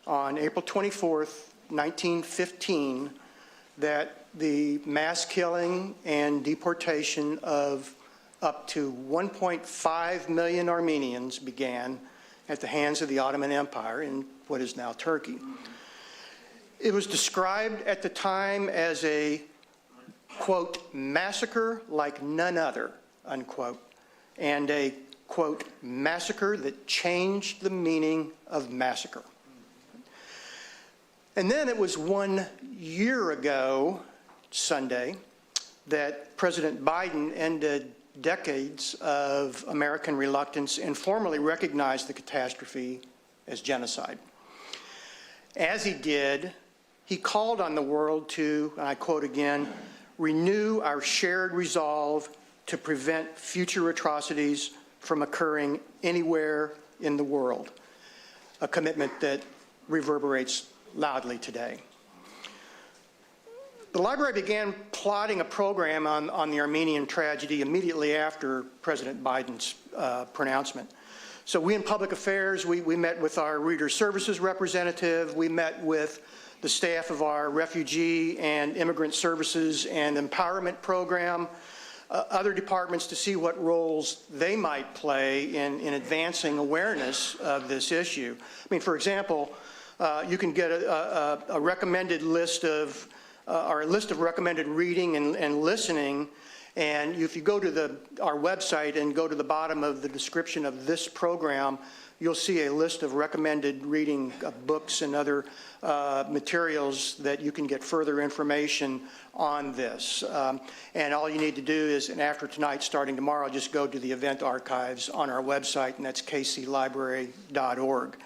on April 24th, 1915, that the mass killing and deportation of up to 1.5 million Armenians began at the hands of the Ottoman Empire in what is now Turkey. It was described at the time as a, quote, massacre like none other, unquote, and a, quote, massacre that changed the meaning of massacre. And then it was 1 year ago, Sunday, that President Biden ended decades of American reluctance and formally recognized the catastrophe as genocide. As he did, he called on the world to, and I quote again, renew our shared resolve to prevent future atrocities from occurring anywhere in the world, a commitment that reverberates loudly today. The library began plotting a program on the Armenian tragedy immediately after President Biden's pronouncement. So we in public affairs, we met with our reader services representative, we met with the staff of our refugee and immigrant services and empowerment program, other departments to see what roles they might play in advancing awareness of this issue. I mean, for example, you can get a recommended list of, or a list of recommended reading and listening, and if you go to our website and go to the bottom of the description of this program, you'll see a list of recommended reading books and other materials that you can get further information on this. And all you need to do is, and after tonight, starting tomorrow, just go to the event archives on our website, and that's kclibrary.org.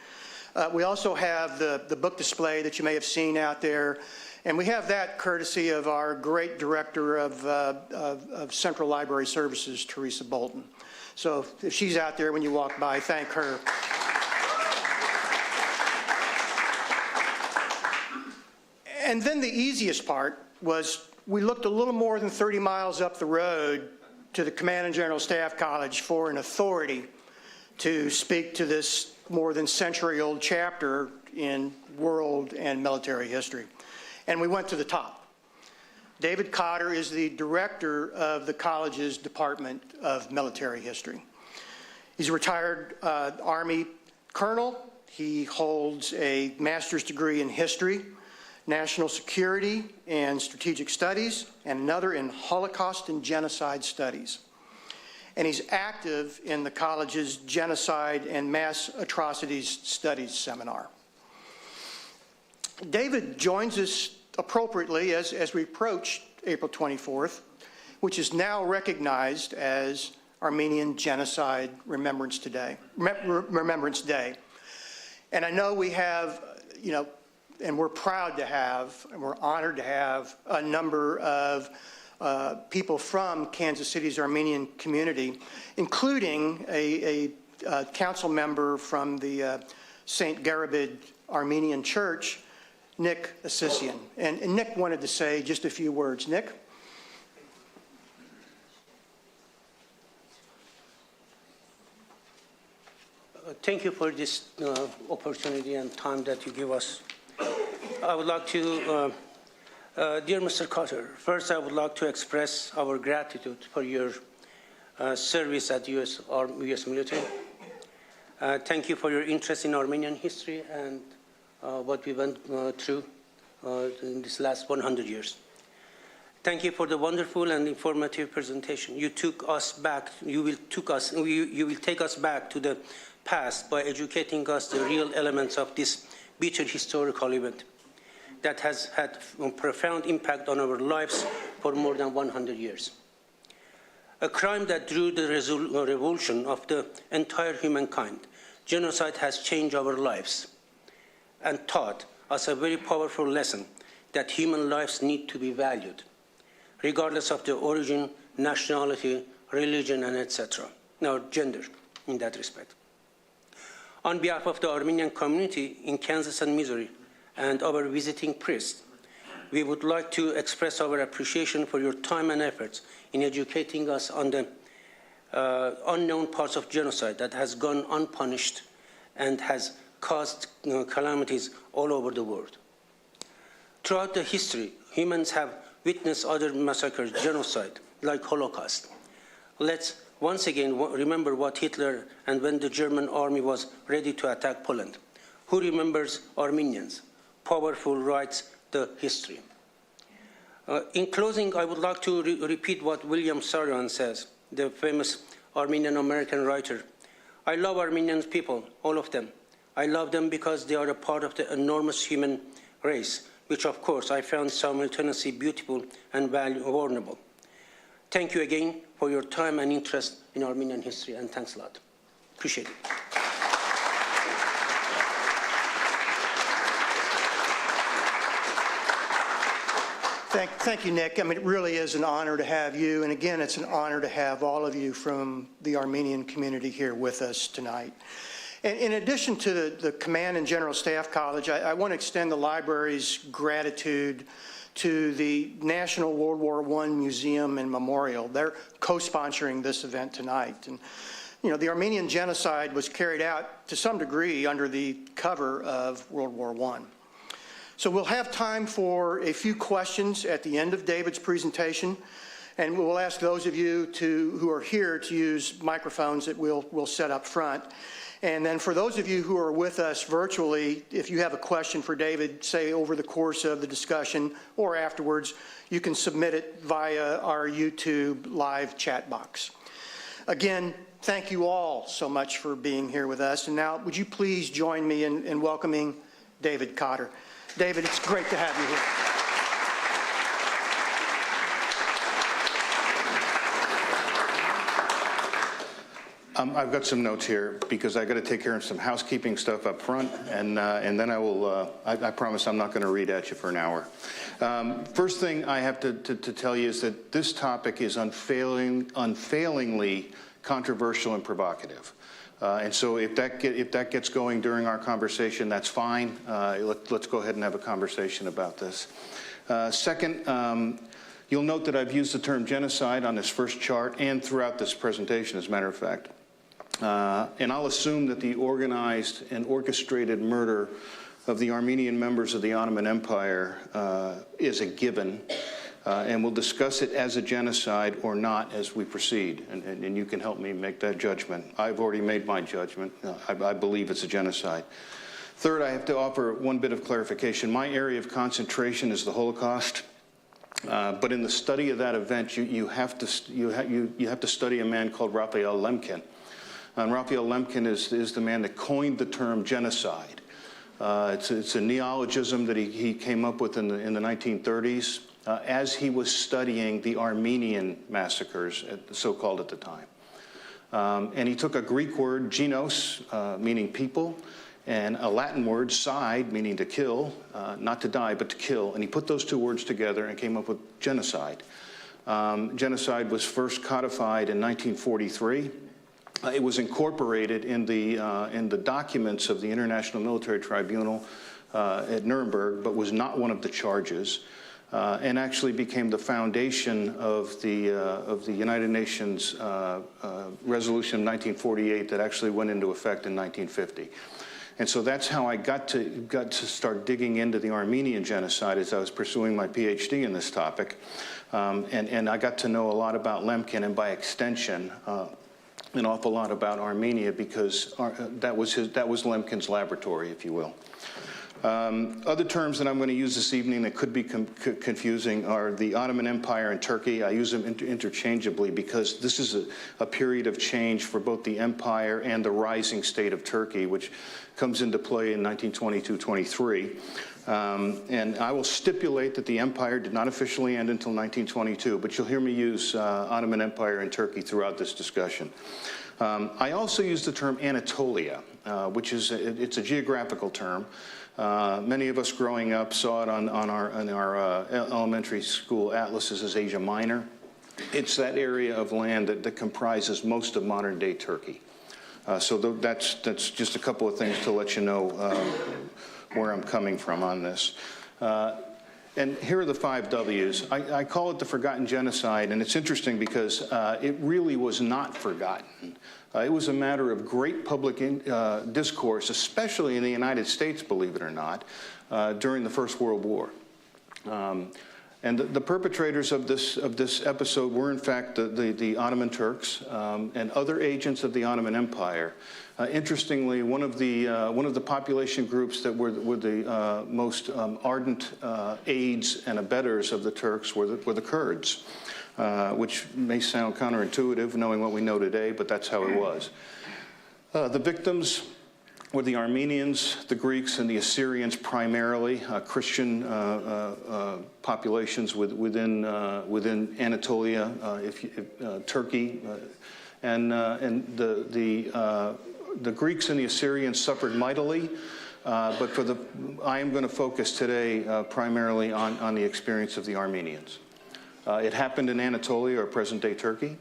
We also have the book display that you may have seen out there, and we have that courtesy of our great director of Central Library Services, Teresa Bolton. So if she's out there when you walk by, thank her. And then the easiest part was we looked a little more than 30 miles up the road to the Command and General Staff College for an authority to speak to this more than century-old chapter in world and military history. And we went to the top. David Cotter is the director of the college's Department of Military History. He's a retired Army colonel. He holds a master's degree in history, national security and strategic studies, and another in Holocaust and genocide studies. And he's active in the college's Genocide and Mass Atrocities Studies seminar. David joins us appropriately as we approach April 24th, which is now recognized as Armenian Genocide Remembrance Day. And I know we have, and we're proud to have, and we're honored to have a number of people from Kansas City's Armenian community, including a council member from the St. Garabid Armenian Church, Nick Assisian. And Nick wanted to say just a few words. Nick? Thank you for this opportunity and time that you give us. I would like to, dear Mr. Cotter, first I would like to express our gratitude for your service at US military. Thank you for your interest in Armenian history and what we went through in this last 100 years. Thank you for the wonderful and informative presentation. You took us back, you will take us back to the past by educating us the real elements of this bitter historical event that has had a profound impact on our lives for more than 100 years. A crime that drew the revulsion of the entire humankind. Genocide has changed our lives and taught us a very powerful lesson that human lives need to be valued, regardless of their origin, nationality, religion, and etc., or gender in that respect. On behalf of the Armenian community in Kansas and Missouri and our visiting priest, we would like to express our appreciation for your time and efforts in educating us on the unknown parts of genocide that has gone unpunished and has caused calamities all over the world. Throughout the history, humans have witnessed other massacres, genocide, like Holocaust. Let's once again remember what Hitler and when the German army was ready to attack Poland. Who remembers Armenians? Powerful writes the history. In closing, I would like to repeat what William Saroyan says, the famous Armenian-American writer. I love Armenian people, all of them. I love them because they are a part of the enormous human race, which of course I found simultaneously beautiful and vulnerable. Thank you again for your time and interest in Armenian history, and thanks a lot. Appreciate it. Thank you, Nick. I mean, it really is an honor to have you. And again, it's an honor to have all of you from the Armenian community here with us tonight. And in addition to the Command and General Staff College, I want to extend the library's gratitude to the National World War I Museum and Memorial. They're co-sponsoring this event tonight. And, you know, the Armenian genocide was carried out to some degree under the cover of World War I. So we'll have time for a few questions at the end of David's presentation, and we'll ask those of you who are here to use microphones that we'll set up front. And then for those of you who are with us virtually, if you have a question for David, say over the course of the discussion or afterwards, you can submit it via our YouTube live chat box. Again, thank you all so much for being here with us. And now, would you please join me in welcoming David Cotter. David, it's great to have you here. I've got some notes here because I got to take care of some housekeeping stuff up front, and then I will. I promise I'm not going to read at you for an hour. First thing I have to tell you is that this topic is unfailingly controversial and provocative. And so if that gets going during our conversation, that's fine. Let's go ahead and have a conversation about this. Second, you'll note that I've used the term genocide on this first chart and throughout this presentation, as a matter of fact. And I'll assume that the organized and orchestrated murder of the Armenian members of the Ottoman Empire is a given. And we'll discuss it as a genocide or not as we proceed. And you can help me make that judgment. I've already made my judgment. I believe it's a genocide. Third, I have to offer one bit of clarification. My area of concentration is the Holocaust. But in the study of that event, you have to study a man called Raphael Lemkin. And Raphael Lemkin is the man that coined the term genocide. It's a neologism that he came up with in the 1930s. As he was studying the Armenian massacres, so-called at the time. And he took a Greek word, genos, meaning people, and a Latin word, side, meaning to kill, not to die, but to kill. And he put those two words together and came up with genocide. Genocide was first codified in 1943. It was incorporated in the documents of the International Military Tribunal at Nuremberg, but was not one of the charges. And actually became the foundation of the United Nations resolution of 1948 that actually went into effect in 1950. And so that's how I got to start digging into the Armenian genocide as I was pursuing my PhD in this topic. And I got to know a lot about Lemkin, and by extension, an awful lot about Armenia, because that was Lemkin's laboratory, if you will. Other terms that I'm going to use this evening that could be confusing are the Ottoman Empire and Turkey. I use them interchangeably because this is a period of change for both the empire and the rising state of Turkey, which comes into play in 1922-23. And I will stipulate that the empire did not officially end until 1922, but you'll hear me use Ottoman Empire and Turkey throughout this discussion. I also use the term Anatolia, which is it's a geographical term. Many of us growing up saw it on our elementary school atlases as Asia Minor. It's that area of land that comprises most of modern-day Turkey. So that's just a couple of things to let you know where I'm coming from on this. And here are the 5 W's. I call it the Forgotten Genocide, and it's interesting because it really was not forgotten. It was a matter of great public discourse, especially in the United States, believe it or not, during the First World War. And the perpetrators of this episode were, in fact, the Ottoman Turks and other agents of the Ottoman Empire. Interestingly, one of the population groups that were the most ardent aides and abettors of the Turks were the Kurds, which may sound counterintuitive, knowing what we know today, but that's how it was. The victims were the Armenians, the Greeks, and the Assyrians primarily, Christian populations within Anatolia, Turkey, and the Greeks and the Assyrians suffered mightily, but I am going to focus today primarily on the experience of the Armenians. It happened in Anatolia, or present-day Turkey.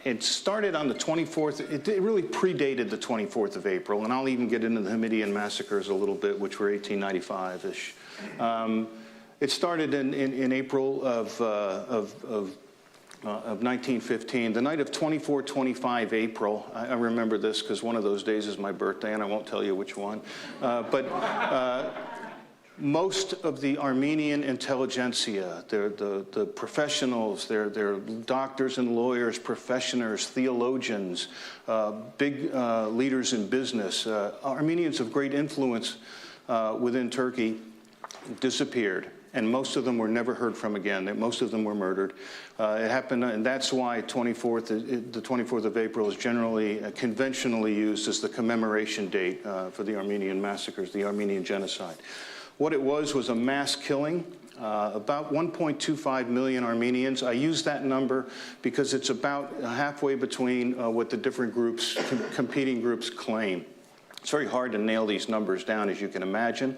It started on the 24th. It really predated the 24th of April, and I'll even get into the Hamidian Massacres a little bit, which were 1895-ish. It started in April of 1915, the night of 24-25 April. I remember this because one of those days is my birthday, and I won't tell you which one. Most of the Armenian intelligentsia, the professionals, they're doctors and lawyers, professionals, theologians, big leaders in business, Armenians of great influence within Turkey disappeared. And most of them were never heard from again. Most of them were murdered. It happened, and that's why the 24th of April is generally conventionally used as the commemoration date for the Armenian massacres, the Armenian genocide. What it was a mass killing. About 1.25 million Armenians. I use that number because it's about halfway between what the different groups, competing groups claim. It's very hard to nail these numbers down, as you can imagine.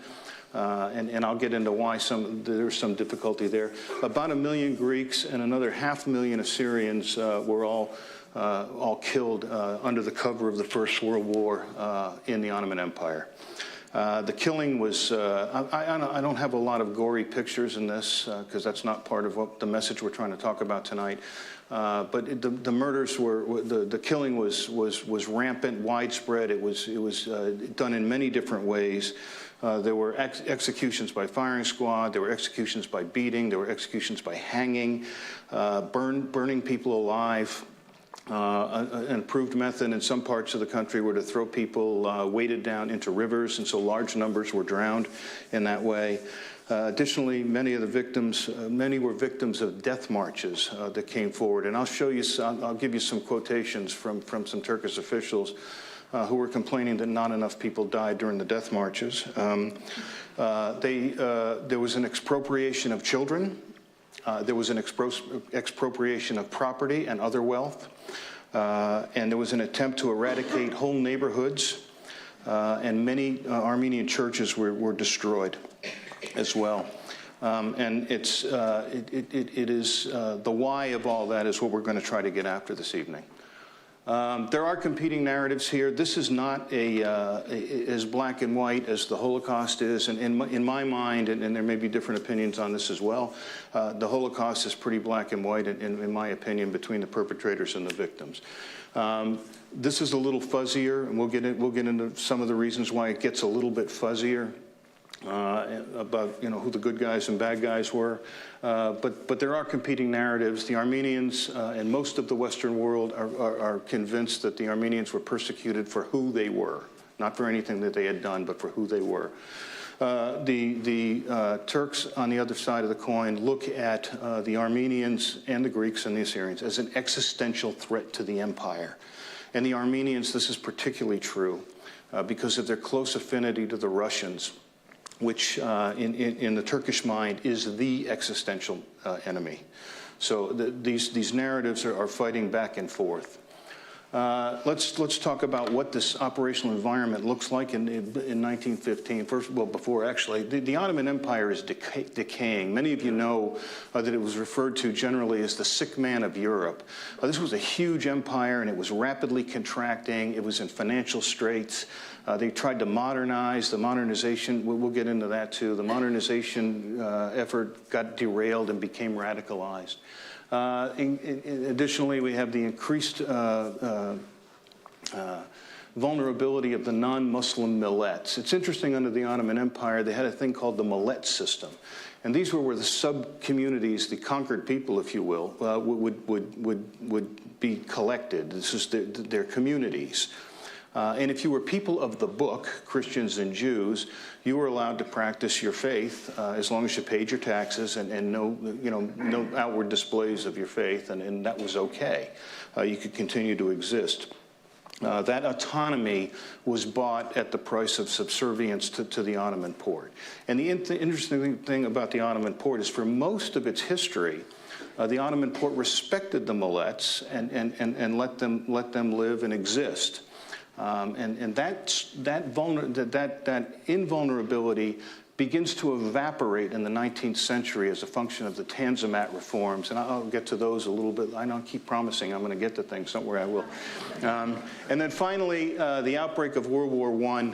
And I'll get into why there's some difficulty there. About 1 million Greeks and another 500,000 Assyrians were all killed under the cover of the First World War in the Ottoman Empire. The killing was, I don't have a lot of gory pictures in this because that's not part of what the message we're trying to talk about tonight. But the murders the killing was rampant, widespread. It was done in many different ways. There were executions by firing squad. There were executions by beating. There were executions by hanging, burning people alive. An approved method in some parts of the country were to throw people weighted down into rivers, and so large numbers were drowned in that way. Additionally, many were victims of death marches that came forward. And I'll give you some quotations from some Turkish officials who were complaining that not enough people died during the death marches. There was an expropriation of children. There was an expropriation of property and other wealth. And there was an attempt to eradicate whole neighborhoods. And many Armenian churches were destroyed as well. And it is the why of all that is what we're going to try to get after this evening. There are competing narratives here. This is not as black and white as the Holocaust is. And in my mind, and there may be different opinions on this as well, the Holocaust is pretty black and white, in my opinion, between the perpetrators and the victims. This is a little fuzzier, and we'll get into some of the reasons why it gets a little bit fuzzier about who the good guys and bad guys were. But there are competing narratives. The Armenians and most of the Western world are convinced that the Armenians were persecuted for who they were, not for anything that they had done, but for who they were. The Turks, on the other side of the coin, look at the Armenians and the Greeks and the Assyrians as an existential threat to the empire. And the Armenians, this is particularly true because of their close affinity to the Russians, which in the Turkish mind is the existential enemy. So these narratives are fighting back and forth. Let's talk about what this operational environment looks like in 1915. Before actually, the Ottoman Empire is decaying. Many of you know that it was referred to generally as the sick man of Europe. This was a huge empire, and it was rapidly contracting. It was in financial straits. They tried to modernize. The modernization, we'll get into that too. The modernization effort got derailed and became radicalized. Additionally, we have the increased vulnerability of the non-Muslim millets. It's interesting, under the Ottoman Empire, they had a thing called the millet system. And these were where the sub-communities, the conquered people, if you will, would be collected. This is their communities. And if you were people of the book, Christians and Jews, you were allowed to practice your faith as long as you paid your taxes and no outward displays of your faith, and that was okay. You could continue to exist. That autonomy was bought at the price of subservience to the Ottoman Porte. And the interesting thing about the Ottoman Porte is, for most of its history, the Ottoman Porte respected the millets and let them live and exist. And that invulnerability begins to evaporate in the 19th century as a function of the Tanzimat reforms, and I'll get to those a little bit. I don't keep promising I'm going to get to things. Somewhere I will. And then finally, the outbreak of World War I.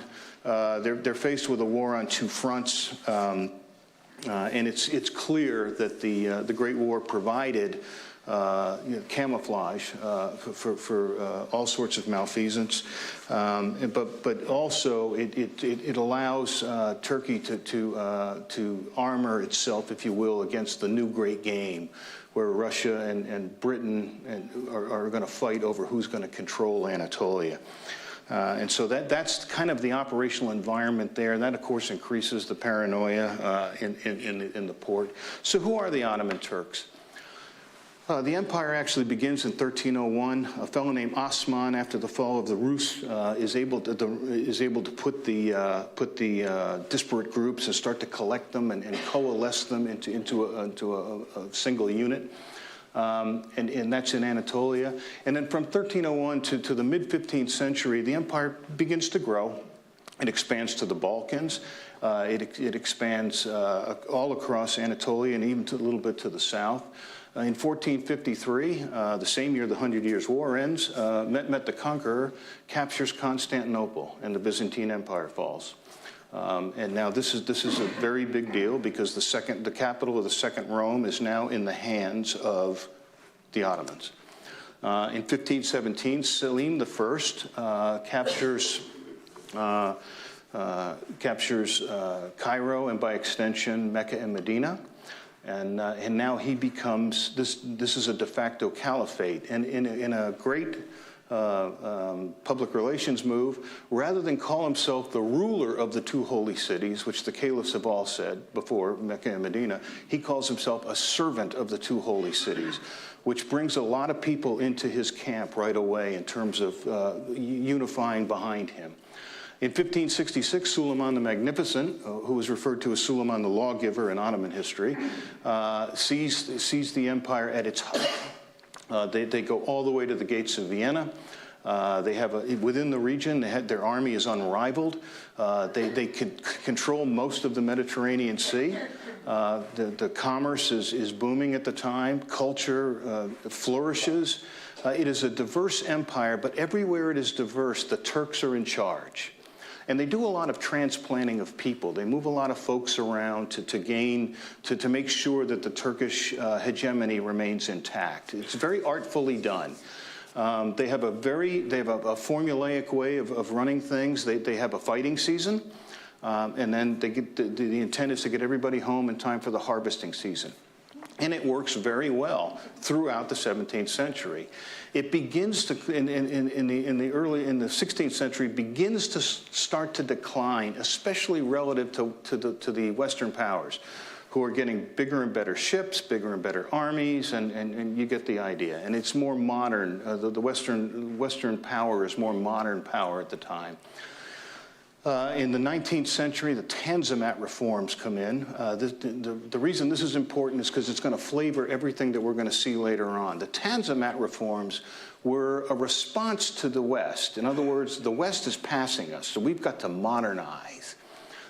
They're faced with a war on two fronts, and it's clear that the Great War provided camouflage for all sorts of malfeasance, but also it allows Turkey to armor itself, if you will, against the new great game, where Russia and Britain are going to fight over who's going to control Anatolia. And so that's kind of the operational environment there. And that, of course, increases the paranoia in the port. So who are the Ottoman Turks? The empire actually begins in 1301. A fellow named Osman, after the fall of the Rus, is able to put the disparate groups and start to collect them and coalesce them into a single unit. And that's in Anatolia. And then from 1301 to the mid-15th century, the empire begins to grow. It expands to the Balkans. It expands all across Anatolia and even a little bit to the south. In 1453, the same year the 100 Years' War ends, Mehmed the Conqueror captures Constantinople and the Byzantine Empire falls. And now this is a very big deal, because the capital of the Second Rome is now in the hands of the Ottomans. In 1517, Suleiman I captures Cairo, and by extension Mecca and Medina. And now he becomes, this is a de facto caliphate. And in a great public relations move, rather than call himself the ruler of the two holy cities, which the caliphs have all said before, Mecca and Medina, he calls himself a servant of the two holy cities, which brings a lot of people into his camp right away in terms of unifying behind him. In 1566, Suleiman the Magnificent, who was referred to as Suleiman the Lawgiver in Ottoman history, sees the empire at its height. They go all the way to the gates of Vienna. They have within the region, their army is unrivaled. They could control most of the Mediterranean Sea. The commerce is booming at the time. Culture flourishes. It is a diverse empire, but everywhere it is diverse, the Turks are in charge. And they do a lot of transplanting of people. They move a lot of folks around to make sure that the Turkish hegemony remains intact. It's very artfully done. They have a formulaic way of running things. They have a fighting season, and then the intent is to get everybody home in time for the harvesting season. And it works very well throughout the 17th century. It begins to, in the 16th century, begins to start to decline, especially relative to the Western powers, who are getting bigger and better ships, bigger and better armies, and you get the idea. And it's more modern. The Western power is more modern power at the time. In the 19th century, the Tanzimat reforms come in. The reason this is important is because it's going to flavor everything that we're going to see later on. The Tanzimat reforms were a response to the West. In other words, the West is passing us, so we've got to modernize.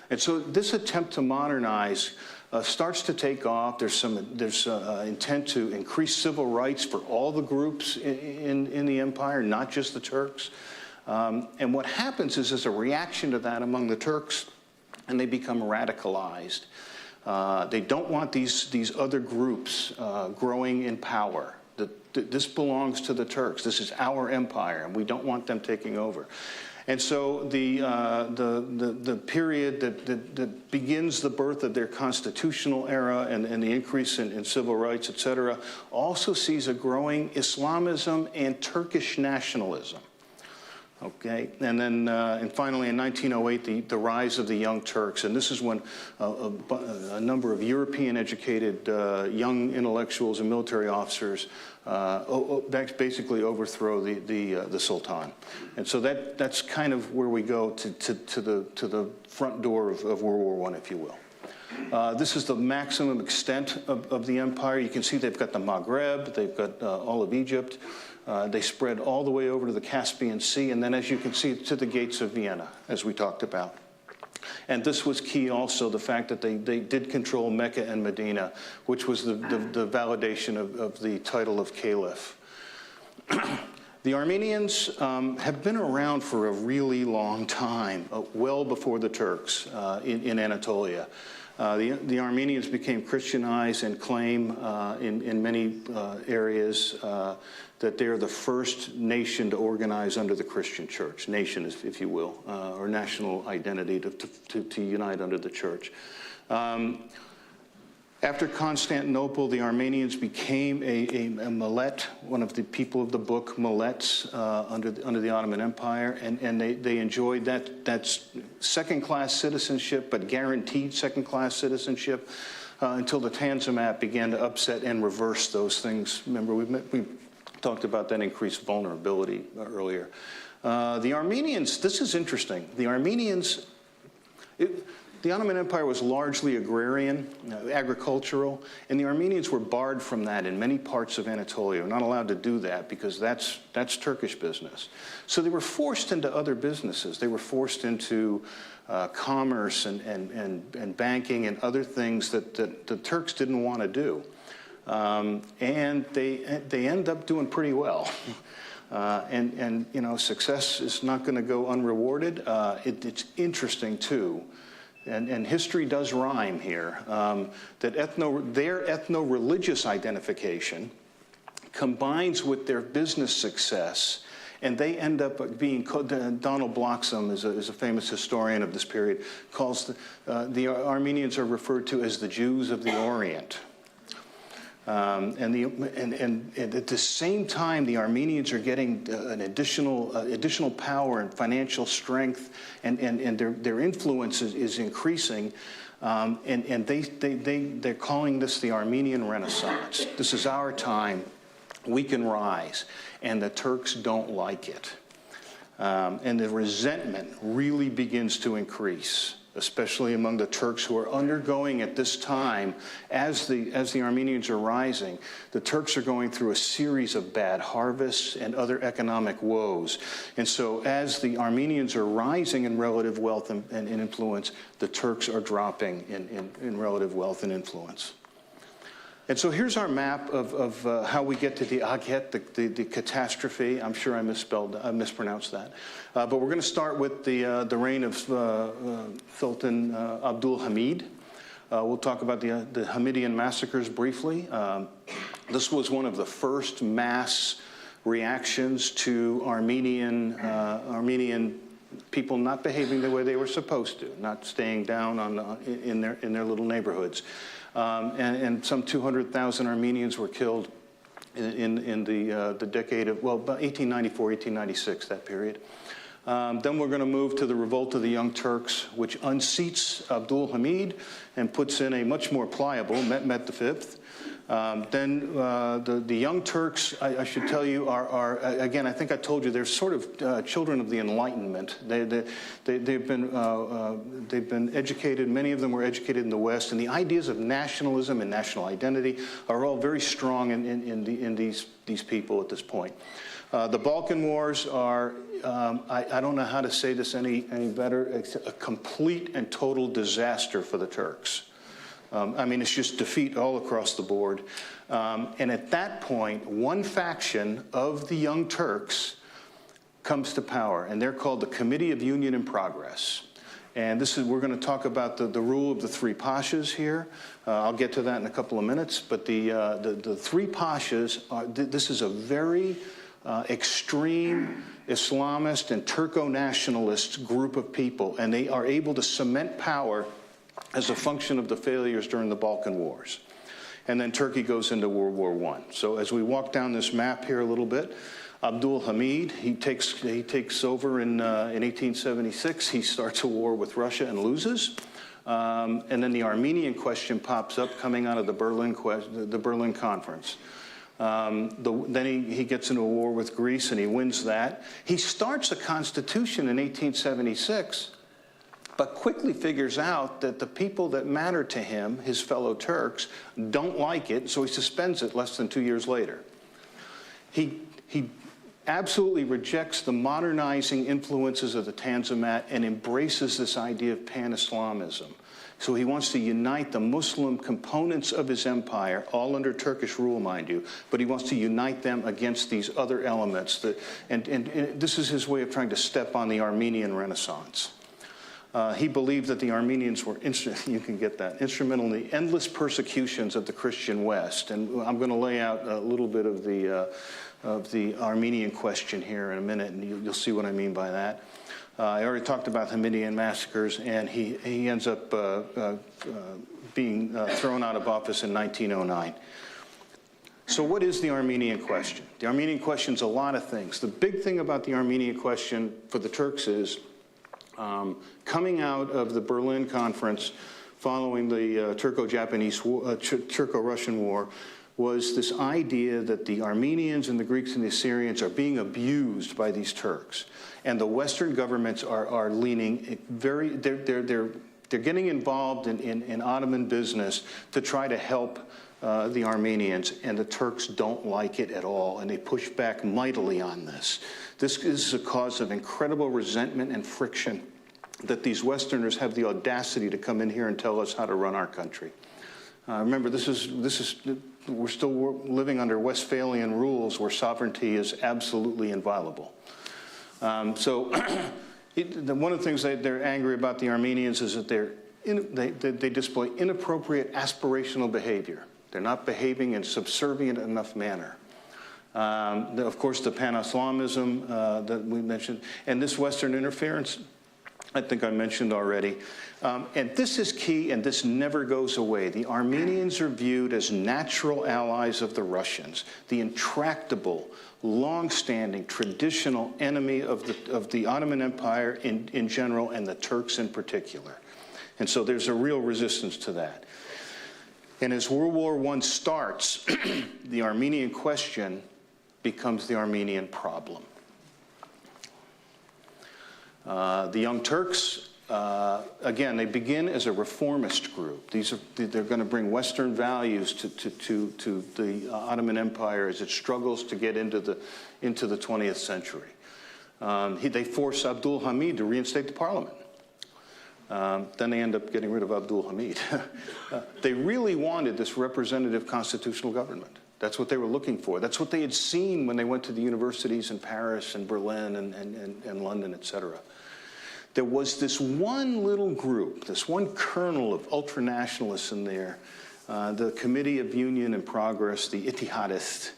And so this attempt to modernize starts to take off. There's intent to increase civil rights for all the groups in the empire, not just the Turks. And what happens is, as a reaction to that among the Turks, and they become radicalized. They don't want these other groups growing in power. This belongs to the Turks. This is our empire, and we don't want them taking over. And so the period that begins the birth of their constitutional era and the increase in civil rights, et cetera, also sees a growing Islamism and Turkish nationalism. Okay, and then and finally in 1908, the rise of the Young Turks, and this is when a number of European-educated young intellectuals and military officers basically overthrow the Sultan, and so that's kind of where we go to the front door of World War I, if you will. This is the maximum extent of the empire. You can see they've got the Maghreb, they've got all of Egypt. They spread all the way over to the Caspian Sea, and then, as you can see, to the gates of Vienna, as we talked about. And this was key also, the fact that they did control Mecca and Medina, which was the validation of the title of caliph. The Armenians have been around for a really long time, well before the Turks in Anatolia. The Armenians became Christianized and claim in many areas that they're the first nation to organize under the Christian church, nation, if you will, or national identity to unite under the church. After Constantinople, the Armenians became a millet, one of the people of the book, millets, under the Ottoman Empire, and they enjoyed that second-class citizenship, but guaranteed second-class citizenship, until the Tanzimat began to upset and reverse those things. Remember, we talked about that increased vulnerability earlier. The Armenians, this is interesting. The Armenians, the Ottoman Empire was largely agrarian, agricultural, and the Armenians were barred from that in many parts of Anatolia. They're not allowed to do that because that's Turkish business. So they were forced into other businesses. They were forced into commerce and banking and other things that the Turks didn't want to do. And they end up doing pretty well. And you know, success is not going to go unrewarded. It's interesting, too. And history does rhyme here, that their ethno-religious identification combines with their business success, and they end up being, Donald Bloxham is a famous historian of this period, calls the Armenians are referred to as the Jews of the Orient. And at the same time, the Armenians are getting an additional power and financial strength, and their influence is increasing. And they're calling this the Armenian Renaissance. This is our time. We can rise. And the Turks don't like it. And the resentment really begins to increase, especially among the Turks who are undergoing at this time, as the Armenians are rising, the Turks are going through a series of bad harvests and other economic woes. And so as the Armenians are rising in relative wealth and influence, the Turks are dropping in relative wealth and influence. And so here's our map of how we get to the Aghet, the catastrophe. I'm sure I mispronounced that. But we're going to start with the reign of Sultan Abdul Hamid. We'll talk about the Hamidian Massacres briefly. This was one of the first mass reactions to Armenian people not behaving the way they were supposed to, not staying down in their little neighborhoods. And some 200,000 Armenians were killed in the decade of, well, about 1894, 1896, that period. Then we're going to move to the Revolt of the Young Turks, which unseats Abdul Hamid and puts in a much more pliable Mehmed V. Then the Young Turks, I should tell you, are again, I think I told you, they're sort of children of the Enlightenment. They've been educated, many of them were educated in the West, and the ideas of nationalism and national identity are all very strong in these people at this point. The Balkan Wars are, I don't know how to say this any better, it's a complete and total disaster for the Turks. I mean, it's just defeat all across the board. And at that point, one faction of the Young Turks comes to power, and they're called the Committee of Union and Progress. And we're going to talk about the rule of the three Pashas here. I'll get to that in a couple of minutes. But the three Pashas, this is a very extreme Islamist and Turco-nationalist group of people, and they are able to cement power as a function of the failures during the Balkan Wars. And then Turkey goes into World War I. So as we walk down this map here a little bit, Abdul Hamid, he takes over in 1876. He starts a war with Russia and loses. And then the Armenian question pops up coming out of the Berlin Conference. Then he gets into a war with Greece and he wins that. He starts a constitution in 1876, but quickly figures out that the people that matter to him, his fellow Turks, don't like it, so he suspends it less than 2 years later. He absolutely rejects the modernizing influences of the Tanzimat and embraces this idea of pan-Islamism. So he wants to unite the Muslim components of his empire, all under Turkish rule, mind you, but he wants to unite them against these other elements. And this is his way of trying to step on the Armenian Renaissance. He believed that the Armenians were, instrumental in the endless persecutions of the Christian West. And I'm going to lay out a little bit of the Armenian question here in a minute, and you'll see what I mean by that. I already talked about Hamidian Massacres, and he ends up being thrown out of office in 1909. So what is the Armenian question? The Armenian question is a lot of things. The big thing about the Armenian question for the Turks is coming out of the Berlin Conference following the Turco-Russian War was this idea that the Armenians and the Greeks and the Assyrians are being abused by these Turks. And the Western governments are leaning they're getting involved in Ottoman business to try to help the Armenians, and the Turks don't like it at all, and they push back mightily on this. This is a cause of incredible resentment and friction that these Westerners have the audacity to come in here and tell us how to run our country. Remember, we're still living under Westphalian rules where sovereignty is absolutely inviolable. One of the things they're angry about the Armenians is that they display inappropriate aspirational behavior. They're not behaving in subservient enough manner. Of course, the pan-Islamism that we mentioned, and this Western interference, I think I mentioned already. And this is key, and this never goes away. The Armenians are viewed as natural allies of the Russians, the intractable, long-standing, traditional enemy of the Ottoman Empire in general and the Turks in particular. And so there's a real resistance to that. And as World War I starts, the Armenian question becomes the Armenian problem. The Young Turks, again, they begin as a reformist group. They're going to bring Western values to the Ottoman Empire as it struggles to get into the 20th century. They force Abdul Hamid to reinstate the parliament. Then they end up getting rid of Abdul Hamid. They really wanted this representative constitutional government. That's what they were looking for. That's what they had seen when they went to the universities in Paris and Berlin and London, et cetera. There was this one little group, this one kernel of ultranationalists in there, the Committee of Union and Progress, the Ittihadists,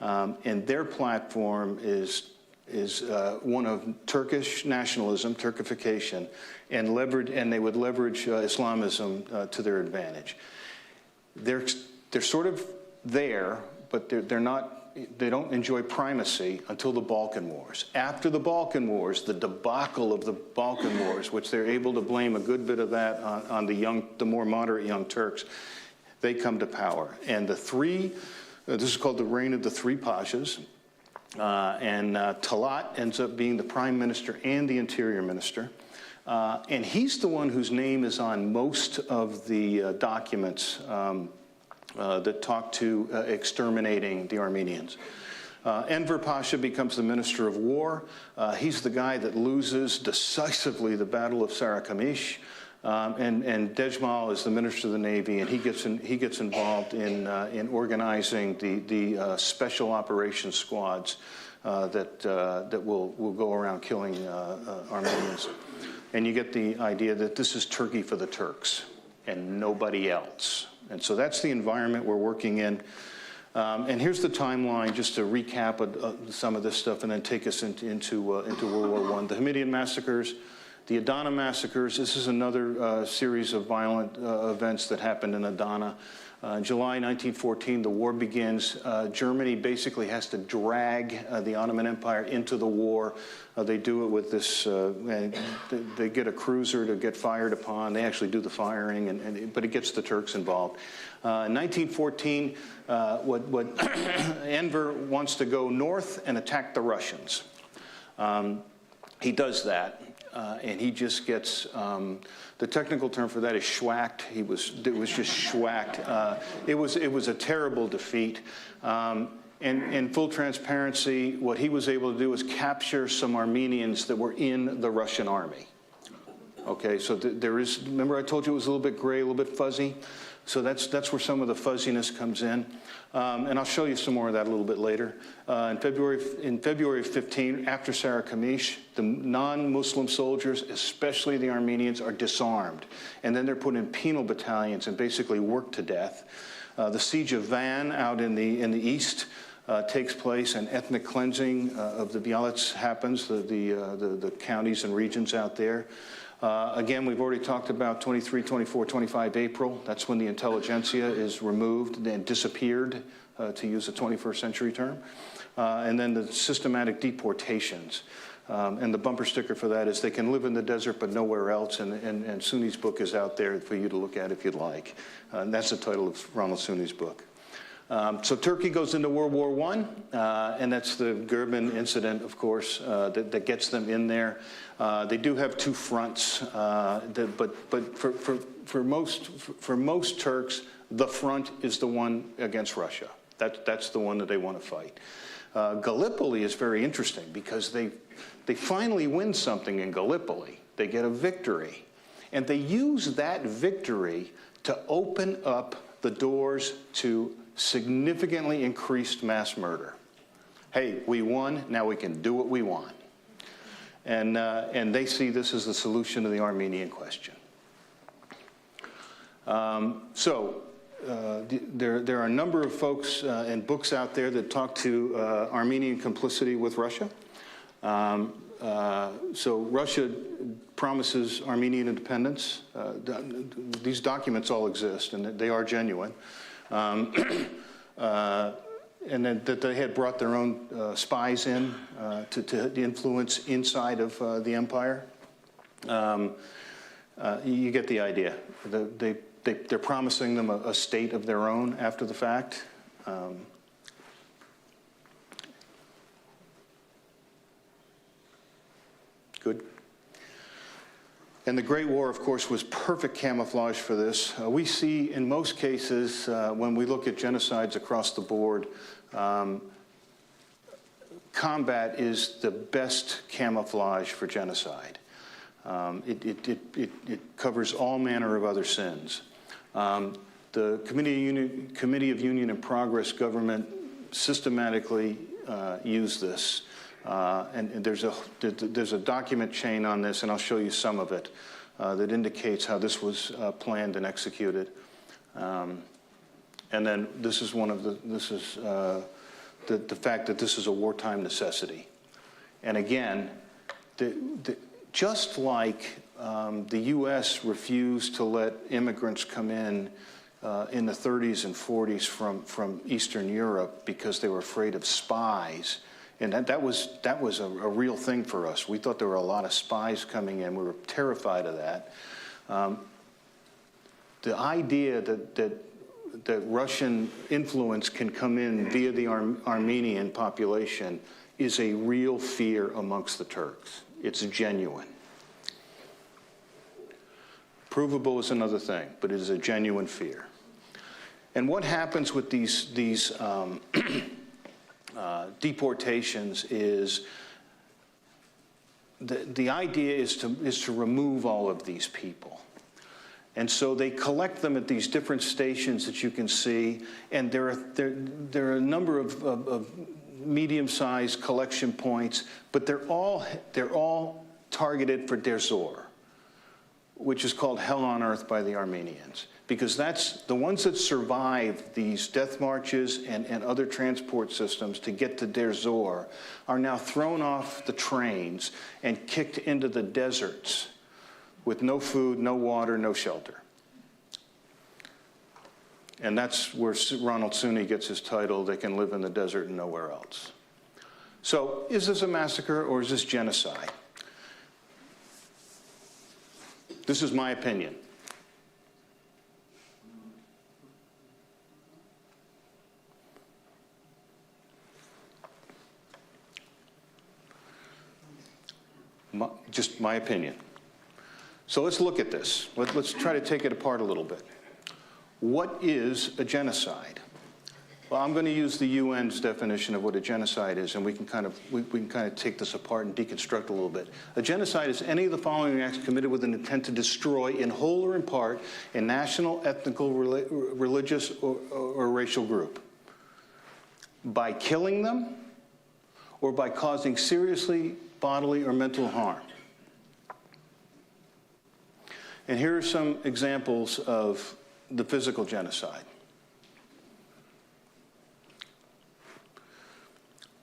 and their platform is one of Turkish nationalism, Turkification, and they would leverage Islamism to their advantage. They're sort of there, but they don't enjoy primacy until the Balkan Wars. After the Balkan Wars, the debacle of the Balkan Wars, which they're able to blame a good bit of that on the more moderate Young Turks, they come to power. And this is called the reign of the three Pashas. And Talat ends up being the prime minister and the interior minister. And he's the one whose name is on most of the documents that talk to exterminating the Armenians. Enver Pasha becomes the Minister of War. He's the guy that loses decisively the Battle of Sarıkamış. And Dejmal is the Minister of the Navy, and he gets involved in organizing the special operations squads that will go around killing Armenians. And you get the idea that this is Turkey for the Turks and nobody else. And so that's the environment we're working in. And here's the timeline, just to recap some of this stuff and then take us into World War I. The Hamidian Massacres, the Adana Massacres. This is another series of violent events that happened in Adana. In July 1914, the war begins. Germany basically has to drag the Ottoman Empire into the war. They do it with this, they get a cruiser to get fired upon. They actually do the firing, but it gets the Turks involved. In 1914, Enver wants to go north and attack the Russians. He does that. And he just gets, the technical term for that is schwacked. It was just schwacked. It was a terrible defeat. And in full transparency, what he was able to do was capture some Armenians that were in the Russian army. Okay, so there is, remember I told you it was a little bit gray, a little bit fuzzy? So that's where some of the fuzziness comes in. And I'll show you some more of that a little bit later. In February of 15, after Sarikamish, the non-Muslim soldiers, especially the Armenians, are disarmed. And then they're put in penal battalions and basically worked to death. The siege of Van out in the east takes place, and ethnic cleansing of the Bialets happens, the counties and regions out there. Again, we've already talked about 23, 24, 25 April. That's when the intelligentsia is removed and disappeared, to use a 21st century term. And then the systematic deportations. And the bumper sticker for that is they can live in the desert but nowhere else. And Sunni's book is out there for you to look at if you'd like. And that's the title of Ronald Sunni's book. So Turkey goes into World War I, and that's the Gurban incident, of course, that gets them in there. They do have two fronts, but for most Turks, the front is the one against Russia. That's the one that they want to fight. Gallipoli is very interesting because they finally win something in Gallipoli. They get a victory, and they use that victory to open up the doors to significantly increased mass murder. Hey, we won, now we can do what we want. And they see this as the solution to the Armenian question. There are a number of folks and books out there that talk to Armenian complicity with Russia. So Russia promises Armenian independence. These documents all exist, and they are genuine. And that they had brought their own spies in to influence inside of the empire. You get the idea. They're promising them a state of their own after the fact. Good. And the Great War, of course, was perfect camouflage for this. We see, in most cases, when we look at genocides across the board, combat is the best camouflage for genocide. It covers all manner of other sins. The Committee of Union and Progress government systematically used this. And there's a document chain on this, and I'll show you some of it, that indicates how this was planned and executed. And then this is the fact that this is a wartime necessity. And again, just like the U.S. refused to let immigrants come in the 30s and 40s from Eastern Europe because they were afraid of spies. And that was a real thing for us. We thought there were a lot of spies coming in. We were terrified of that. The idea that Russian influence can come in via the Armenian population is a real fear amongst the Turks. It's genuine. Provable is another thing, but it is a genuine fear. And what happens with these deportations is the idea is to remove all of these people. And so they collect them at these different stations that you can see, and there are a number of medium-sized collection points, but they're all targeted for Der Zor, which is called hell on earth by the Armenians, because that's the ones that survive these death marches and other transport systems to get to Der Zor are now thrown off the trains and kicked into the deserts with no food, no water, no shelter. And that's where Ronald Sunni gets his title, "They can live in the desert and nowhere else." So is this a massacre or is this genocide? This is my opinion. Just my opinion. So let's look at this. Let's try to take it apart a little bit. What is a genocide? Well, I'm going to use the UN's definition of what a genocide is, and we can kind of take this apart and deconstruct a little bit. A genocide is any of the following acts committed with an intent to destroy, in whole or in part, a national, ethnical, religious, or racial group by killing them or by causing seriously bodily or mental harm. And here are some examples of the physical genocide.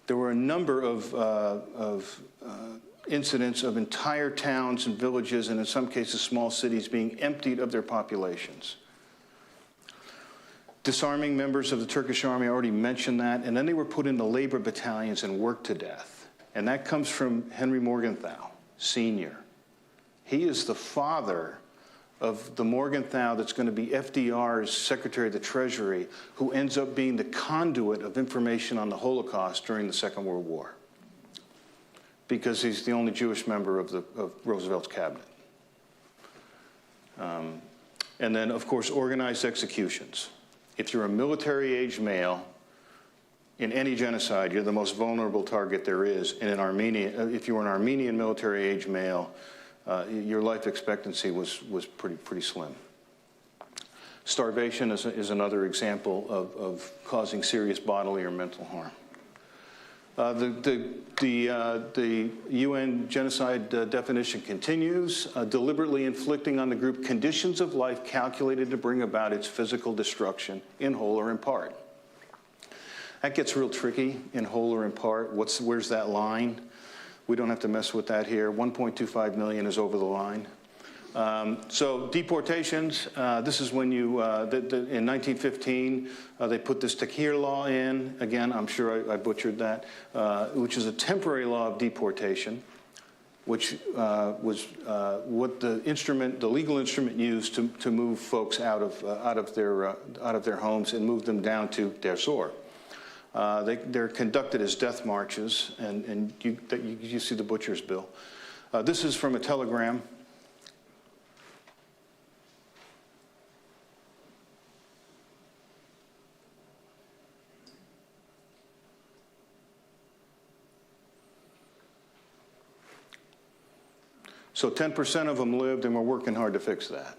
There were a number of incidents of entire towns and villages, and in some cases small cities, being emptied of their populations. Disarming members of the Turkish army, I already mentioned that, and then they were put into labor battalions and worked to death. And that comes from Henry Morgenthau, Sr. He is the father of the Morgenthau that's going to be FDR's Secretary of the Treasury, who ends up being the conduit of information on the Holocaust during the Second World War, because he's the only Jewish member of Roosevelt's cabinet. And then, of course, organized executions. If you're a military-age male, in any genocide, you're the most vulnerable target there is. And in Armenia, if you were an Armenian military-age male, your life expectancy was pretty slim. Starvation is another example of causing serious bodily or mental harm. The UN genocide definition continues, deliberately inflicting on the group conditions of life calculated to bring about its physical destruction in whole or in part. That gets real tricky, in whole or in part. Where's that line? We don't have to mess with that here. 1.25 million is over the line. So deportations, this is when you, in 1915, they put this Takir law in. Again, I'm sure I butchered that, which is a temporary law of deportation, which was what the legal instrument used to move folks out of their homes and move them down to Der Zor. They're conducted as death marches, and you see the butcher's bill. This is from a telegram. So 10% of them lived, and we're working hard to fix that.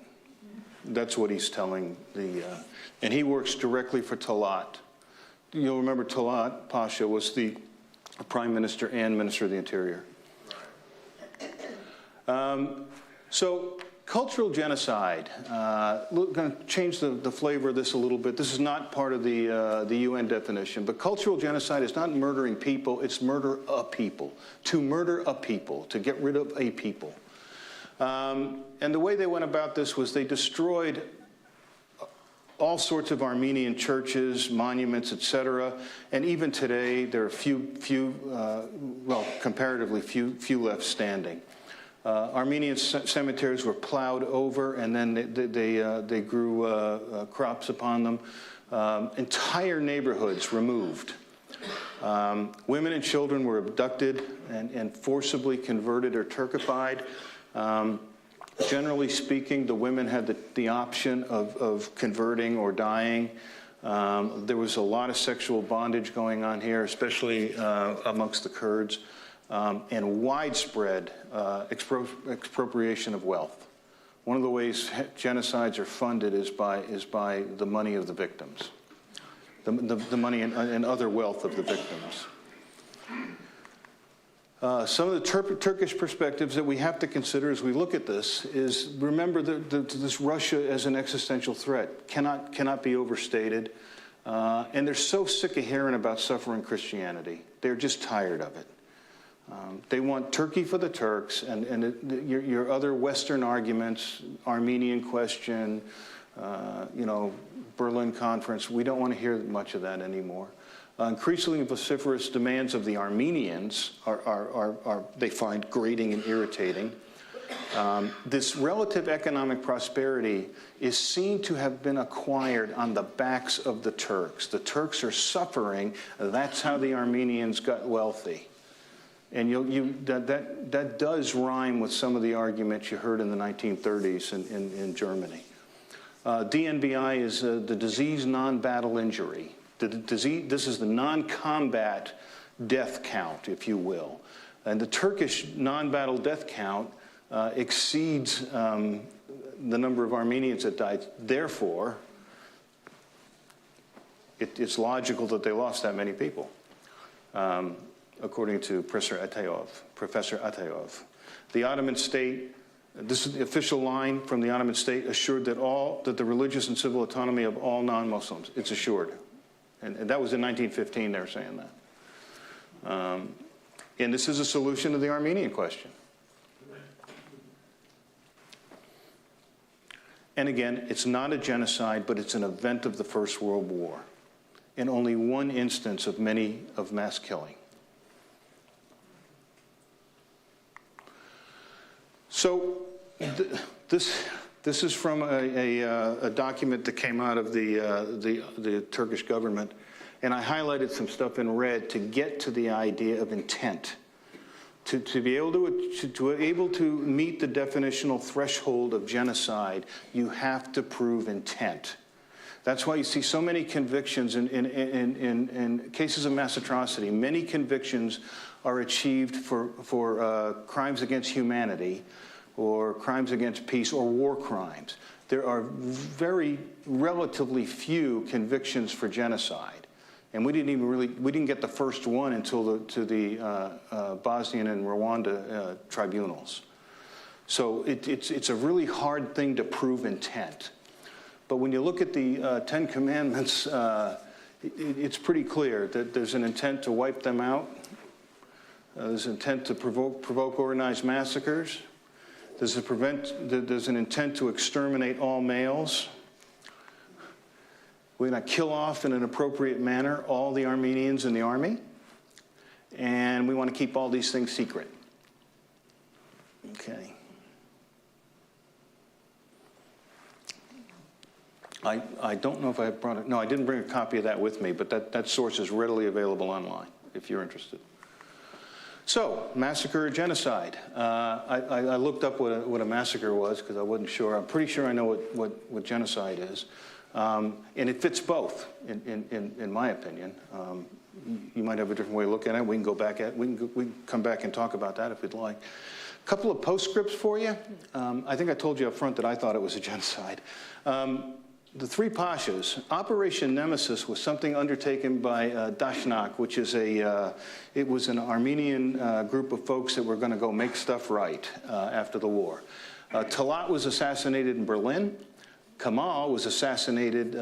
That's what he's telling and he works directly for Talat. You'll remember Talat Pasha was the prime minister and minister of the interior. So cultural genocide, going to change the flavor of this a little bit. This is not part of the UN definition, but cultural genocide is not murdering people, it's murder a people. To murder a people, to get rid of a people. And the way they went about this was they destroyed all sorts of Armenian churches, monuments, etc. And even today, there are comparatively few left standing. Armenian cemeteries were plowed over, and then they grew crops upon them. Entire neighborhoods removed. Women and children were abducted and forcibly converted or Turkified. Generally speaking, the women had the option of converting or dying. There was a lot of sexual bondage going on here, especially amongst the Kurds, and widespread expropriation of wealth. One of the ways genocides are funded is by the money of the victims, the money and other wealth of the victims. Some of the Turkish perspectives that we have to consider as we look at this is, remember this Russia as an existential threat cannot be overstated. And they're so sick of hearing about suffering Christianity. They're just tired of it. They want Turkey for the Turks, and your other Western arguments, Armenian question, Berlin Conference, we don't want to hear much of that anymore. Increasingly vociferous demands of the Armenians they find grating and irritating. This relative economic prosperity is seen to have been acquired on the backs of the Turks. The Turks are suffering. That's how the Armenians got wealthy. And that does rhyme with some of the arguments you heard in the 1930s in Germany. DNBI is the disease non-battle injury. This is the non-combat death count, if you will. And the Turkish non-battle death count exceeds the number of Armenians that died. Therefore, it's logical that they lost that many people, according to Professor Atayov. The Ottoman state, this is the official line from the Ottoman state, assured that the religious and civil autonomy of all non-Muslims, it's assured. And that was in 1915, they were saying that. And this is a solution to the Armenian question. And again, it's not a genocide, but it's an event of the First World War, and only one instance of many of mass killing. So this is from a document that came out of the Turkish government, and I highlighted some stuff in red to get to the idea of intent. To be able to meet the definitional threshold of genocide, you have to prove intent. That's why you see so many convictions in cases of mass atrocity. Many convictions are achieved for crimes against humanity, or crimes against peace, or war crimes. There are very relatively few convictions for genocide. And we didn't get the first one until the Bosnian and Rwanda tribunals. So it's a really hard thing to prove intent. But when you look at the Ten Commandments, it's pretty clear that there's an intent to wipe them out. There's an intent to provoke organized massacres. There's an intent to exterminate all males. We're going to kill off in an appropriate manner all the Armenians in the army. And we want to keep all these things secret. Okay. I don't know if I brought it. No, I didn't bring a copy of that with me, but that source is readily available online if you're interested. So, massacre or genocide. I looked up what a massacre was because I wasn't sure. I'm pretty sure I know what genocide is. And it fits both, in my opinion. You might have a different way of looking at it. We can go back at. We can come back and talk about that if you'd like. A couple of postscripts for you. I think I told you up front that I thought it was a genocide. The three Pashas. Operation Nemesis was something undertaken by Dashnak, which is it was an Armenian group of folks that were going to go make stuff right after the war. Talat was assassinated in Berlin. Kemal was assassinated in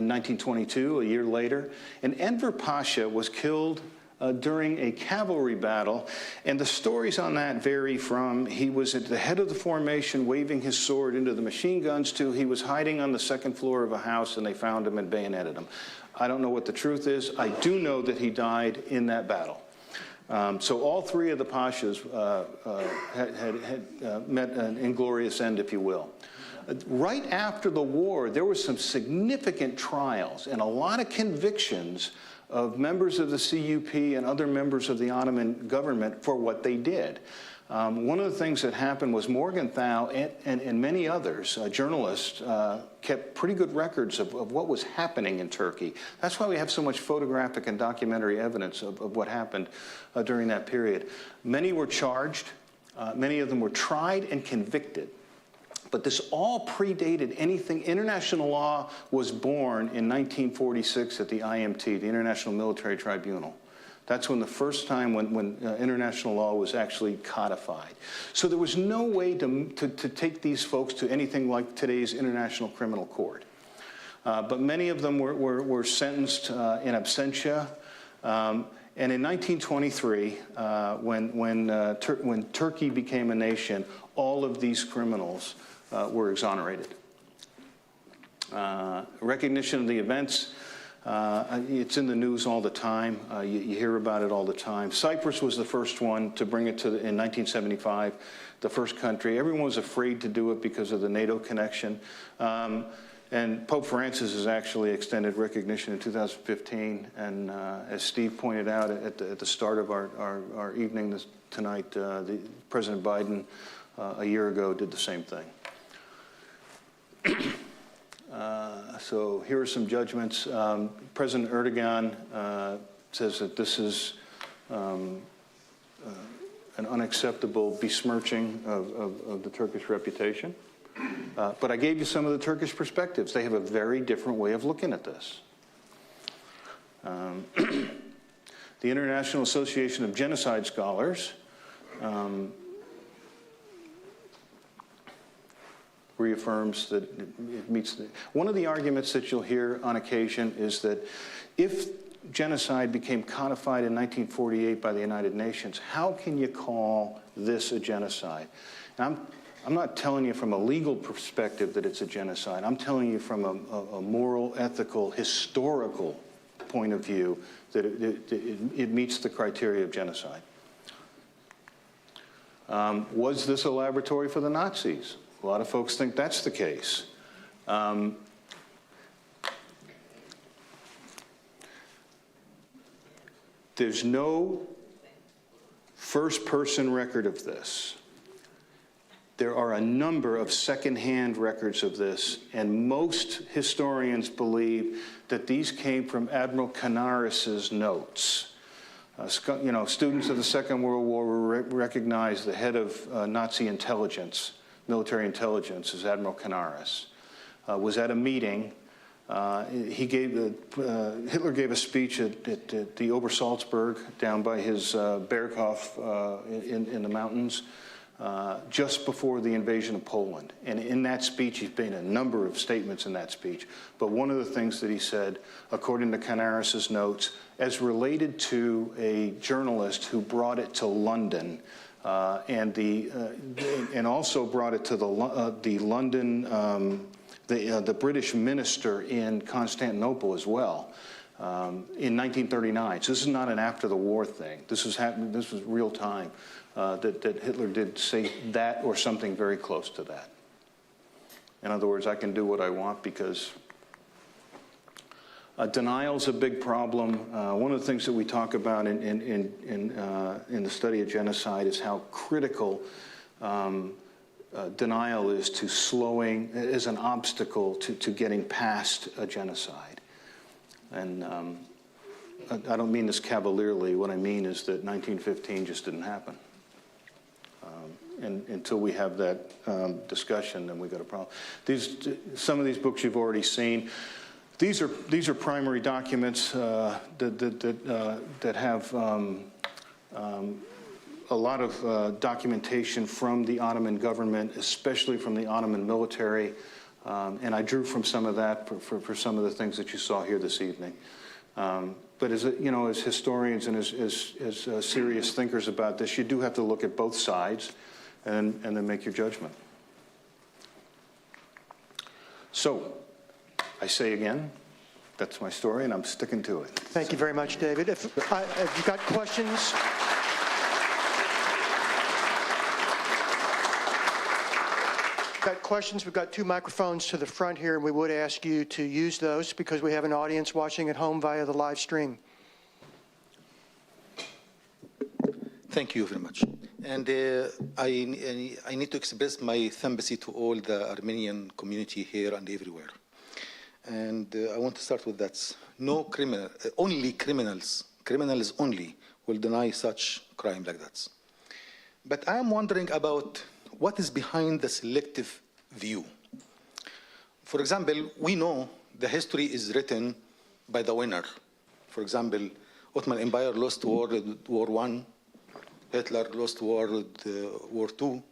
1922, a year later. And Enver Pasha was killed during a cavalry battle. And the stories on that vary from he was at the head of the formation waving his sword into the machine guns to he was hiding on the second floor of a house and they found him and bayoneted him. I don't know what the truth is. I do know that he died in that battle. So all three of the Pashas had met an inglorious end, if you will. Right after the war, there were some significant trials and a lot of convictions of members of the CUP and other members of the Ottoman government for what they did. One of the things that happened was Morgenthau and many others, journalists, kept pretty good records of what was happening in Turkey. That's why we have so much photographic and documentary evidence of what happened during that period. Many were charged. Many of them were tried and convicted. But this all predated anything. International law was born in 1946 at the IMT, the International Military Tribunal. That's when the first time when international law was actually codified. So there was no way to take these folks to anything like today's International Criminal Court. But many of them were sentenced in absentia. And in 1923, when Turkey became a nation, all of these criminals were exonerated. Recognition of the events, it's in the news all the time. You hear about it all the time. Cyprus was the first one to bring it to in 1975, the first country. Everyone was afraid to do it because of the NATO connection. And Pope Francis has actually extended recognition in 2015. And as Steve pointed out at the start of our evening tonight, President Biden a year ago did the same thing. So here are some judgments. President Erdogan says that this is an unacceptable besmirching of the Turkish reputation. But I gave you some of the Turkish perspectives. They have a very different way of looking at this. The International Association of Genocide Scholars reaffirms that it meets the... One of the arguments that you'll hear on occasion is that if genocide became codified in 1948 by the United Nations, how can you call this a genocide? And I'm not telling you from a legal perspective that it's a genocide. I'm telling you from a moral, ethical, historical point of view that it meets the criteria of genocide. Was this a laboratory for the Nazis? A lot of folks think that's the case. There's no first-person record of this. There are a number of second-hand records of this, and most historians believe that these came from Admiral Canaris's notes. You know, students of the Second World War recognize the head of Nazi intelligence, military intelligence, as Admiral Canaris. Was at a meeting. Hitler gave a speech at the Obersalzberg down by his Berghof in the mountains just before the invasion of Poland. And in that speech, he's made a number of statements in that speech. But one of the things that he said, according to Canaris's notes, as related to a journalist who brought it to London, and also brought it to the London, the British minister in Constantinople as well, in 1939. So this is not an after-the-war thing. This was happening. This was real time that Hitler did say that or something very close to that. In other words, I can do what I want because denial's a big problem. One of the things that we talk about in the study of genocide is how critical denial is to slowing, is an obstacle to getting past a genocide. And I don't mean this cavalierly. What I mean is that 1915 just didn't happen. And until we have that discussion, then we've got a problem. Some of these books you've already seen. These are primary documents that have a lot of documentation from the Ottoman government, especially from the Ottoman military, and I drew from some of that for some of the things that you saw here this evening. But as historians and as serious thinkers about this, you do have to look at both sides and then make your judgment. So, I say again, that's my story, and I'm sticking to it. Thank you very much, David. If you've got questions, we've got two microphones to the front here, and we would ask you to use those because we have an audience watching at home via the live stream. Thank you very much. And I need to express my sympathy to all the Armenian community here and everywhere. And I want to start with that. No criminal, only criminals only will deny such crime like that. But I am wondering about what is behind the selective view. For example, we know the history is written by the winner. For example, Ottoman Empire lost World War I. Hitler lost World War II.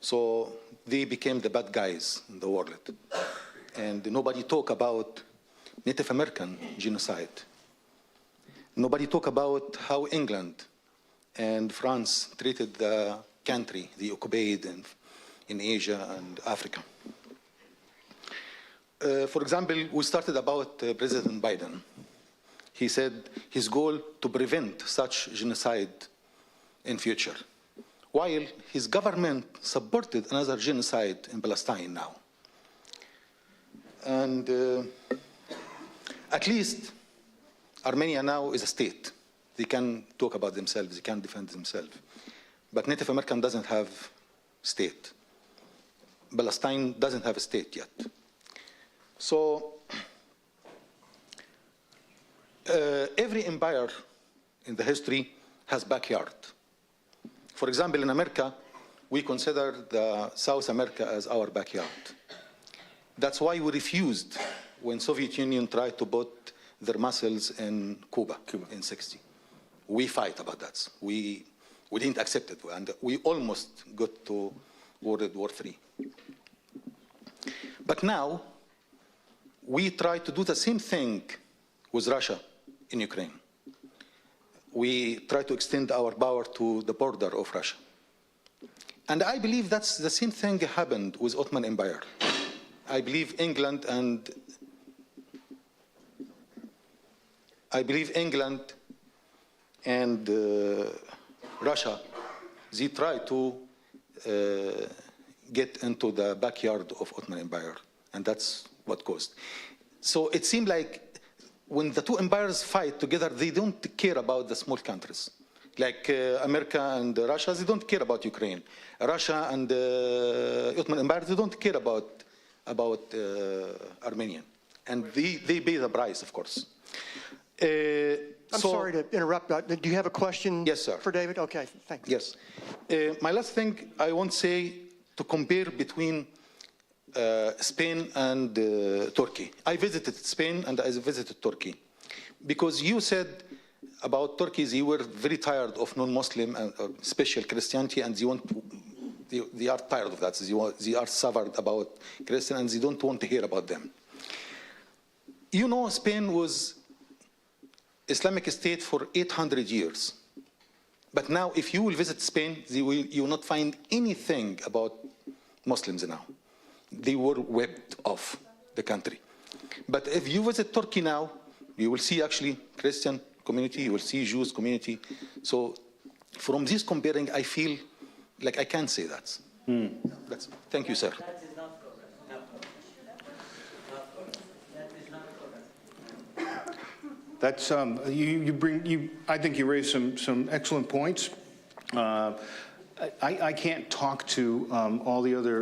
So they became the bad guys in the world. And nobody talk about Native American genocide. Nobody talk about how England and France treated the country they occupied in Asia and Africa. For example, we started about President Biden. He said his goal to prevent such genocide in future, while his government supported another genocide in Palestine now. And at least Armenia now is a state. They can talk about themselves, they can defend themselves. But Native American doesn't have state. Palestine doesn't have a state yet. So every empire in the history has backyard. For example, in America, we consider the South America as our backyard. That's why we refused when Soviet Union tried to put their muscles in Cuba in '60. We fight about that. We didn't accept it, and we almost got to World War III. But now, we try to do the same thing with Russia in Ukraine. We try to extend our power to the border of Russia. And I believe that's the same thing happened with Ottoman Empire. I believe England and Russia, they try to get into the backyard of Ottoman Empire, and that's what caused. So it seemed like when the two empires fight together, they don't care about the small countries. Like America and Russia, they don't care about Ukraine. Russia and Ottoman Empire, they don't care about Armenian. And they pay the price, of course. I'm sorry to interrupt. Do you have a question? Yes, sir. For David? Okay, thank you. Yes. My last thing I want to say to compare between Spain and Turkey. I visited Spain and I visited Turkey. Because you said about Turkey, they were very tired of non-Muslim and special Christianity, and they are tired of that. They are suffered about Christian, and they don't want to hear about them. You know, Spain was Islamic State for 800 years. But now, if you will visit Spain, you will not find anything about Muslims now. They were wiped off the country. But if you visit Turkey now, you will see actually Christian community, you will see Jewish community. So from this comparing, I feel like I can say that. Thank you, sir. That is not correct. That is not correct. That's I think you raised some excellent points. I can't talk to all the other.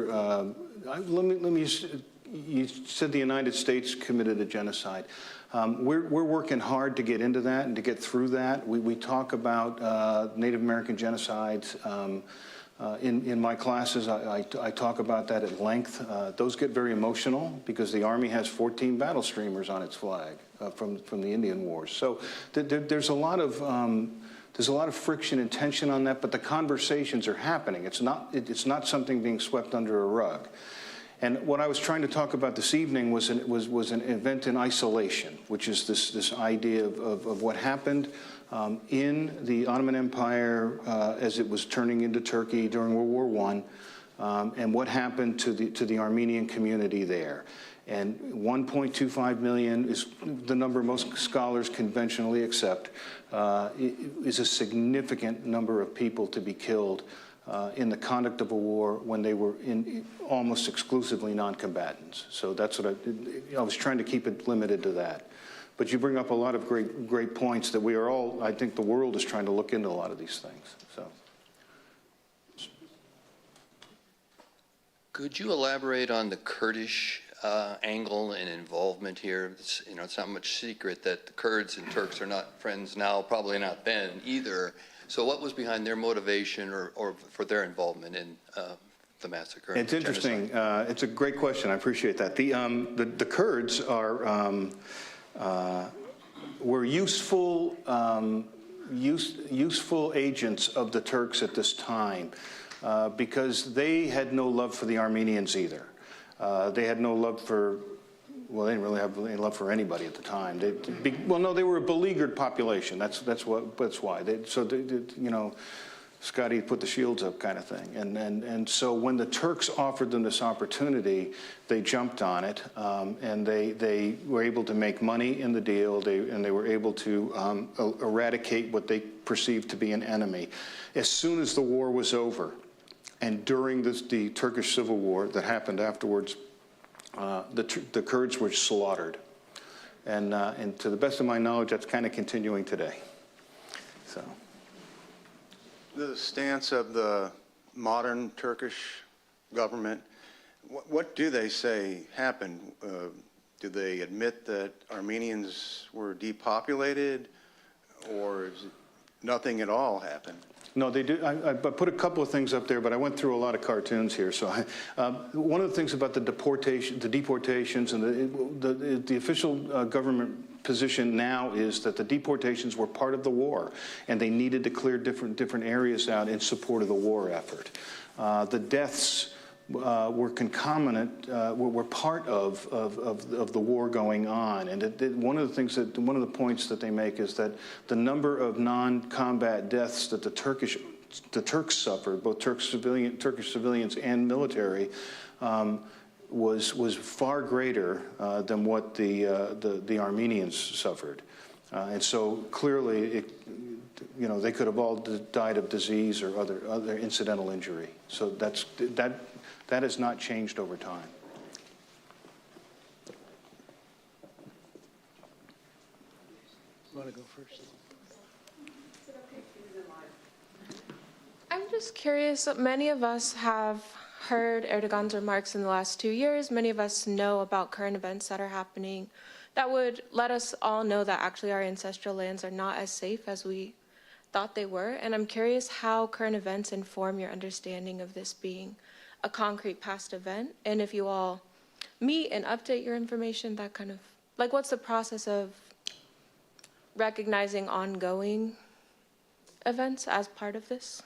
You said the United States committed a genocide. We're working hard to get into that and to get through that. We talk about Native American genocides. In my classes, I talk about that at length. Those get very emotional because the Army has 14 battle streamers on its flag from the Indian Wars. So there's a lot of friction and tension on that, but the conversations are happening. It's not something being swept under a rug. And what I was trying to talk about this evening was an event in isolation, which is this idea of what happened in the Ottoman Empire as it was turning into Turkey during World War I, and what happened to the Armenian community there. And 1.25 million is the number most scholars conventionally accept, is a significant number of people to be killed in the conduct of a war when they were almost exclusively non-combatants. So that's what I was trying to keep it limited to that. But you bring up a lot of great points that we are all, I think the world is trying to look into a lot of these things. So. Could you elaborate on the Kurdish angle and involvement here? It's not much secret that the Kurds and Turks are not friends now, probably not then either. So what was behind their motivation or for their involvement in the massacre? It's interesting. It's a great question. I appreciate that. The Kurds are were useful, useful agents of the Turks at this time because they had no love for the Armenians either. They had no love for, well, they didn't really have any love for anybody at the time. Well, no, they were a beleaguered population. That's why. You know, Scotty put the shields up kind of thing. And so when the Turks offered them this opportunity, they jumped on it, and they were able to make money in the deal, and they were able to eradicate what they perceived to be an enemy. As soon as the war was over, and during the Turkish civil war that happened afterwards, the Kurds were slaughtered. And to the best of my knowledge, that's kind of continuing today. So. The stance of the modern Turkish government, what do they say happened? Do they admit that Armenians were depopulated, or is nothing at all happened? No, they do. I put a couple of things up there, but I went through a lot of cartoons here. So one of the things about the deportations, and the official government position now is that the deportations were part of the war, and they needed to clear different areas out in support of the war effort. The deaths were concomitant, were part of the war going on. And one of the points that they make is that the number of non-combat deaths that the Turks suffered, both Turkish civilians and military, was far greater than what the Armenians suffered. And so clearly, you know, they could have all died of disease or other incidental injury. So that has not changed over time. You want to go first? I'm just curious, many of us have heard Erdogan's remarks in the last 2 years. Many of us know about current events that are happening that would let us all know that actually our ancestral lands are not as safe as we thought they were. And I'm curious how current events inform your understanding of this being a concrete past event, and if you all meet and update your information, that kind of, like, what's the process of recognizing ongoing events as part of this?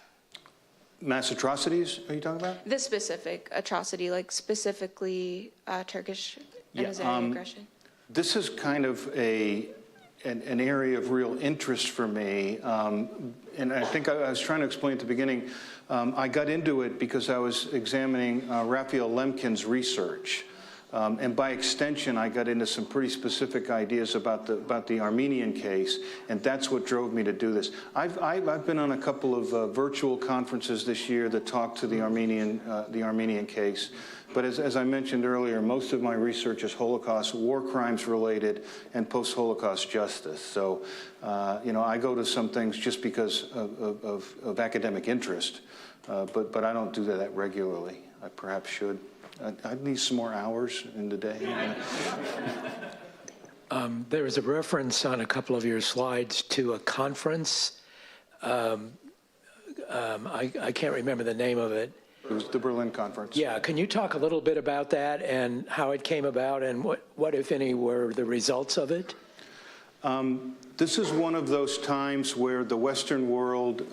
Mass atrocities, are you talking about? This specific atrocity, like specifically Turkish and Azeri aggression. This is kind of an area of real interest for me, and I think I was trying to explain at the beginning. I got into it because I was examining Raphael Lemkin's research, and by extension, I got into some pretty specific ideas about the Armenian case, and that's what drove me to do this. I've been on a couple of virtual conferences this year that talk to the Armenian case. But as I mentioned earlier, most of my research is Holocaust, war crimes related, and post-Holocaust justice. So, you know, I go to some things just because of academic interest, but I don't do that regularly. I perhaps should. I need some more hours in the day. There was a reference on a couple of your slides to a conference. I can't remember the name of it. It was the Berlin Conference. Yeah, can you talk a little bit about that and how it came about and what if any, were the results of it? This is one of those times where the Western world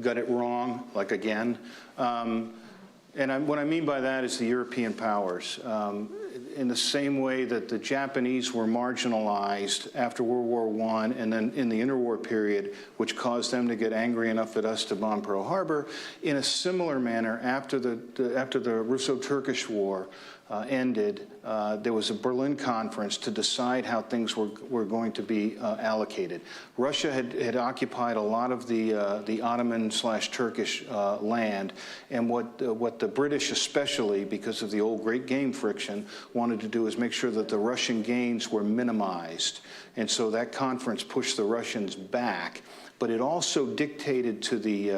got it wrong, like again. And what I mean by that is the European powers. In the same way that the Japanese were marginalized after World War I and then in the interwar period, which caused them to get angry enough at us to bomb Pearl Harbor, in a similar manner, after the Russo-Turkish War ended, there was a Berlin conference to decide how things were going to be allocated. Russia had occupied a lot of the Ottoman/Turkish land, and what the British, especially because of the old Great Game friction, wanted to do is make sure that the Russian gains were minimized. And so that conference pushed the Russians back, but it also dictated to the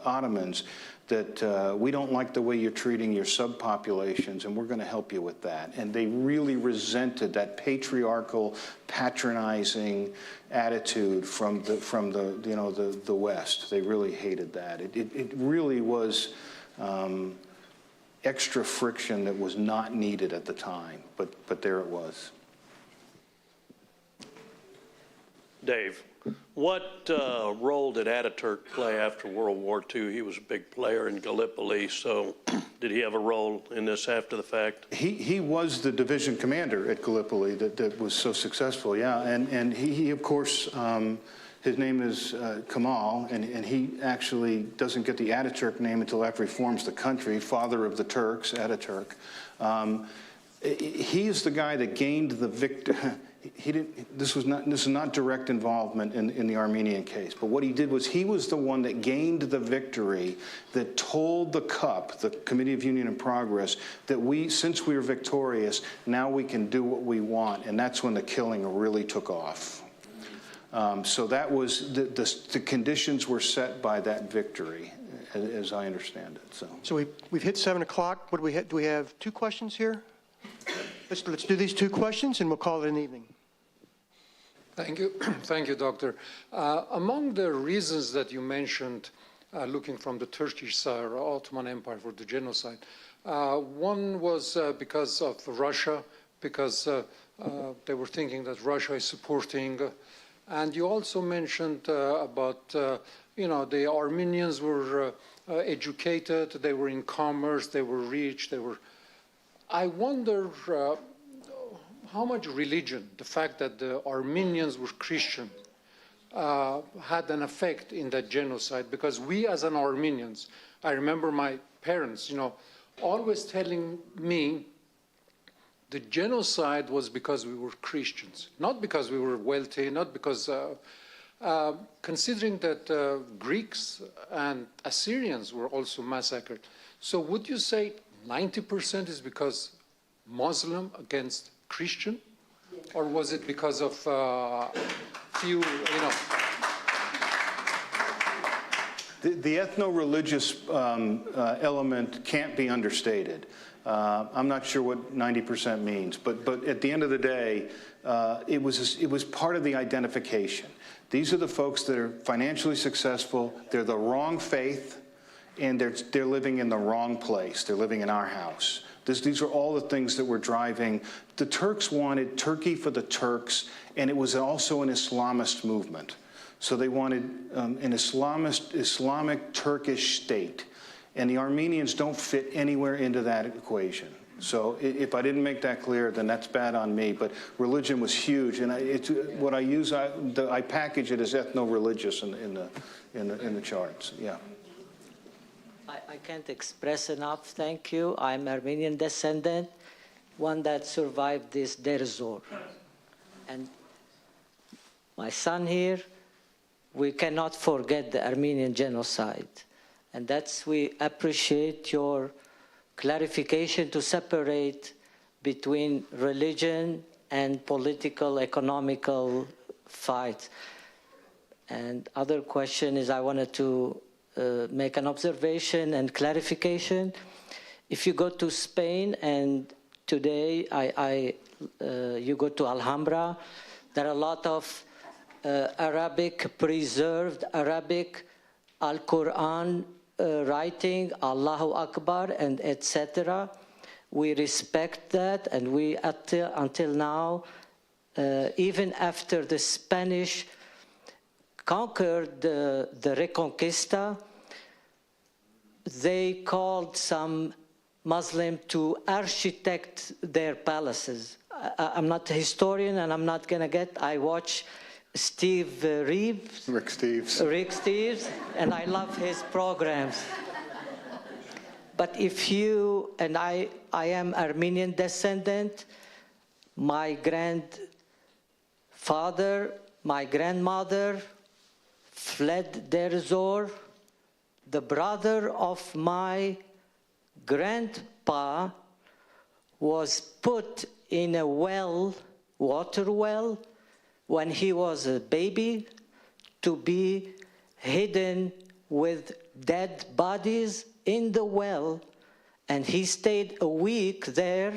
Ottomans that we don't like the way you're treating your subpopulations, and we're going to help you with that. And they really resented that patriarchal, patronizing attitude from the West. They really hated that. It really was extra friction that was not needed at the time, but there it was. Dave, what role did Ataturk play after World War II? He was a big player in Gallipoli, so did he have a role in this after the fact? He was the division commander at Gallipoli that was so successful, yeah. And he of course, his name is Kemal, and he actually doesn't get the Ataturk name until after he forms the country, father of the Turks, Ataturk. He is the guy that gained the victory. This is not direct involvement in the Armenian case, but what he did was he was the one that gained the victory that told the CUP, the Committee of Union and Progress, that since we were victorious, now we can do what we want, and that's when the killing really took off. So that was, the conditions were set by that victory, as I understand it. So we've hit 7 o'clock. What do we have? Do we have 2 questions here? Let's do these 2 questions and we'll call it an evening. Thank you. Thank you, Doctor. Among the reasons that you mentioned, looking from the Turkish side or Ottoman Empire for the genocide, one was because of Russia, because they were thinking that Russia is supporting, and you also mentioned about, the Armenians were educated, they were in commerce, they were rich, I wonder how much religion, the fact that the Armenians were Christian, had an effect in that genocide, because we as an Armenians, I remember my parents, always telling me the genocide was because we were Christians, not because we were wealthy, not because, considering that Greeks and Assyrians were also massacred. So would you say 90% is because Muslim against Christian, or was it because of few, The ethno-religious element can't be understated. I'm not sure what 90% means, but at the end of the day, it was part of the identification. These are the folks that are financially successful, they're the wrong faith, and they're living in the wrong place. They're living in our house. These are all the things that were driving. The Turks wanted Turkey for the Turks, and it was also an Islamist movement. So they wanted an Islamic Turkish state. And the Armenians don't fit anywhere into that equation. So if I didn't make that clear, then that's bad on me. But religion was huge, and I package it as ethno-religious in the charts. Yeah. I can't express enough, thank you. I'm Armenian descendant, one that survived this Deir Zor. And my son here, we cannot forget the Armenian genocide. And we appreciate your clarification to separate between religion and political, economical fight. And other question is, I wanted to make an observation and clarification. If you go to Spain, and today you go to Alhambra, there are a lot of preserved Arabic Al-Quran writing, Allahu Akbar, and etc. We respect that, and we until now, even after the Spanish conquered the Reconquista, they called some Muslim to architect their palaces. I'm not a historian, and I'm not going to I watch Rick Steves, and I love his programs. But I am Armenian descendant, my grandfather, my grandmother fled Deir Zor. The brother of my grandpa was put in a water well, when he was a baby, to be hidden with dead bodies in the well. And he stayed a week there,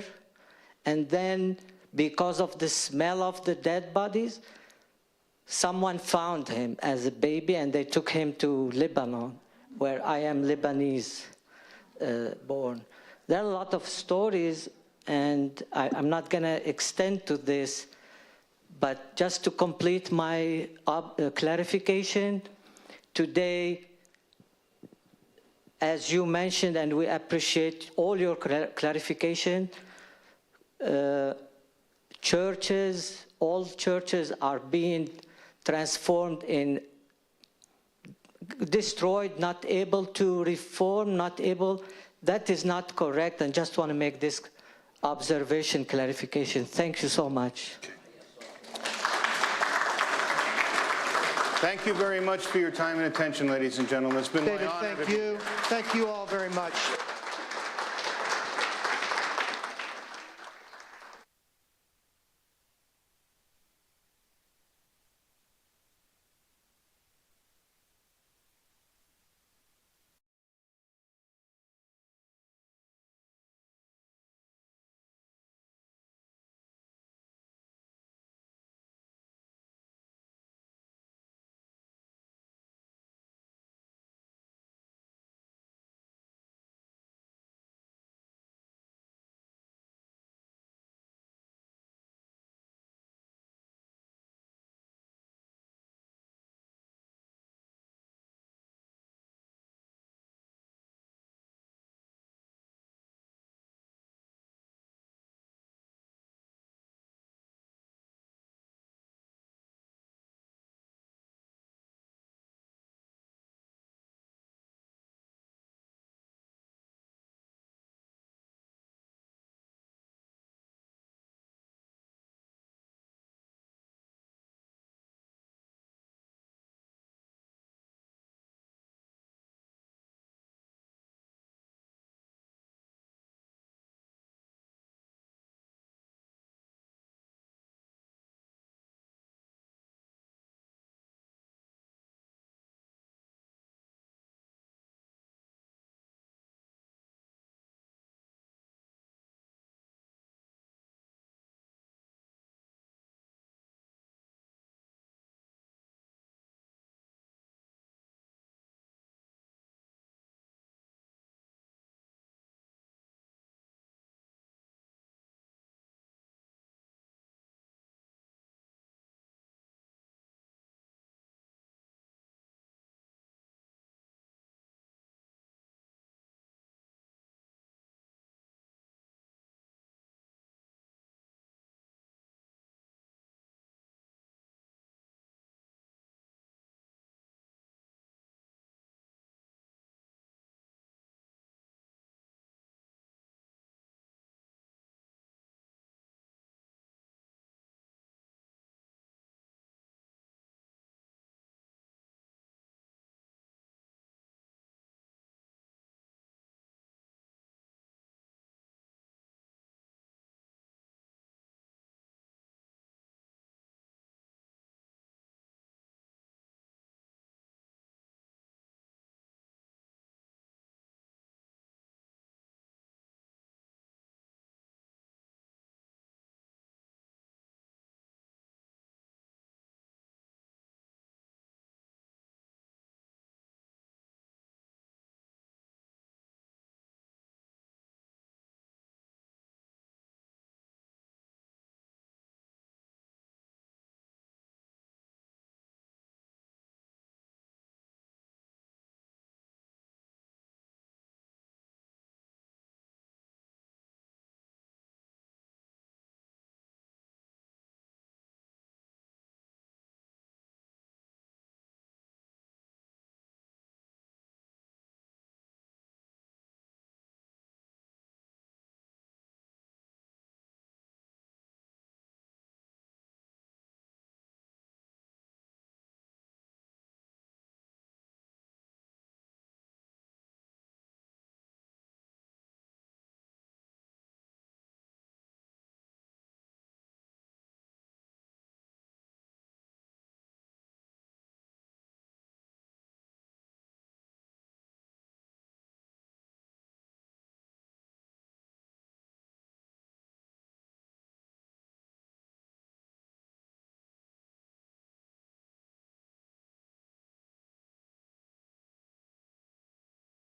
and then because of the smell of the dead bodies, someone found him as a baby, and they took him to Lebanon, where I am Lebanese born. There are a lot of stories, and I'm not going to extend to this, But just to complete my clarification, today, as you mentioned, and we appreciate all your clarification, churches, all churches are being transformed in destroyed, not able to reform, not able. That is not correct, and just want to make this observation, clarification. Thank you so much. Thank you very much for your time and attention, ladies and gentlemen. It's been my David, honor. thank you. Thank you all very much.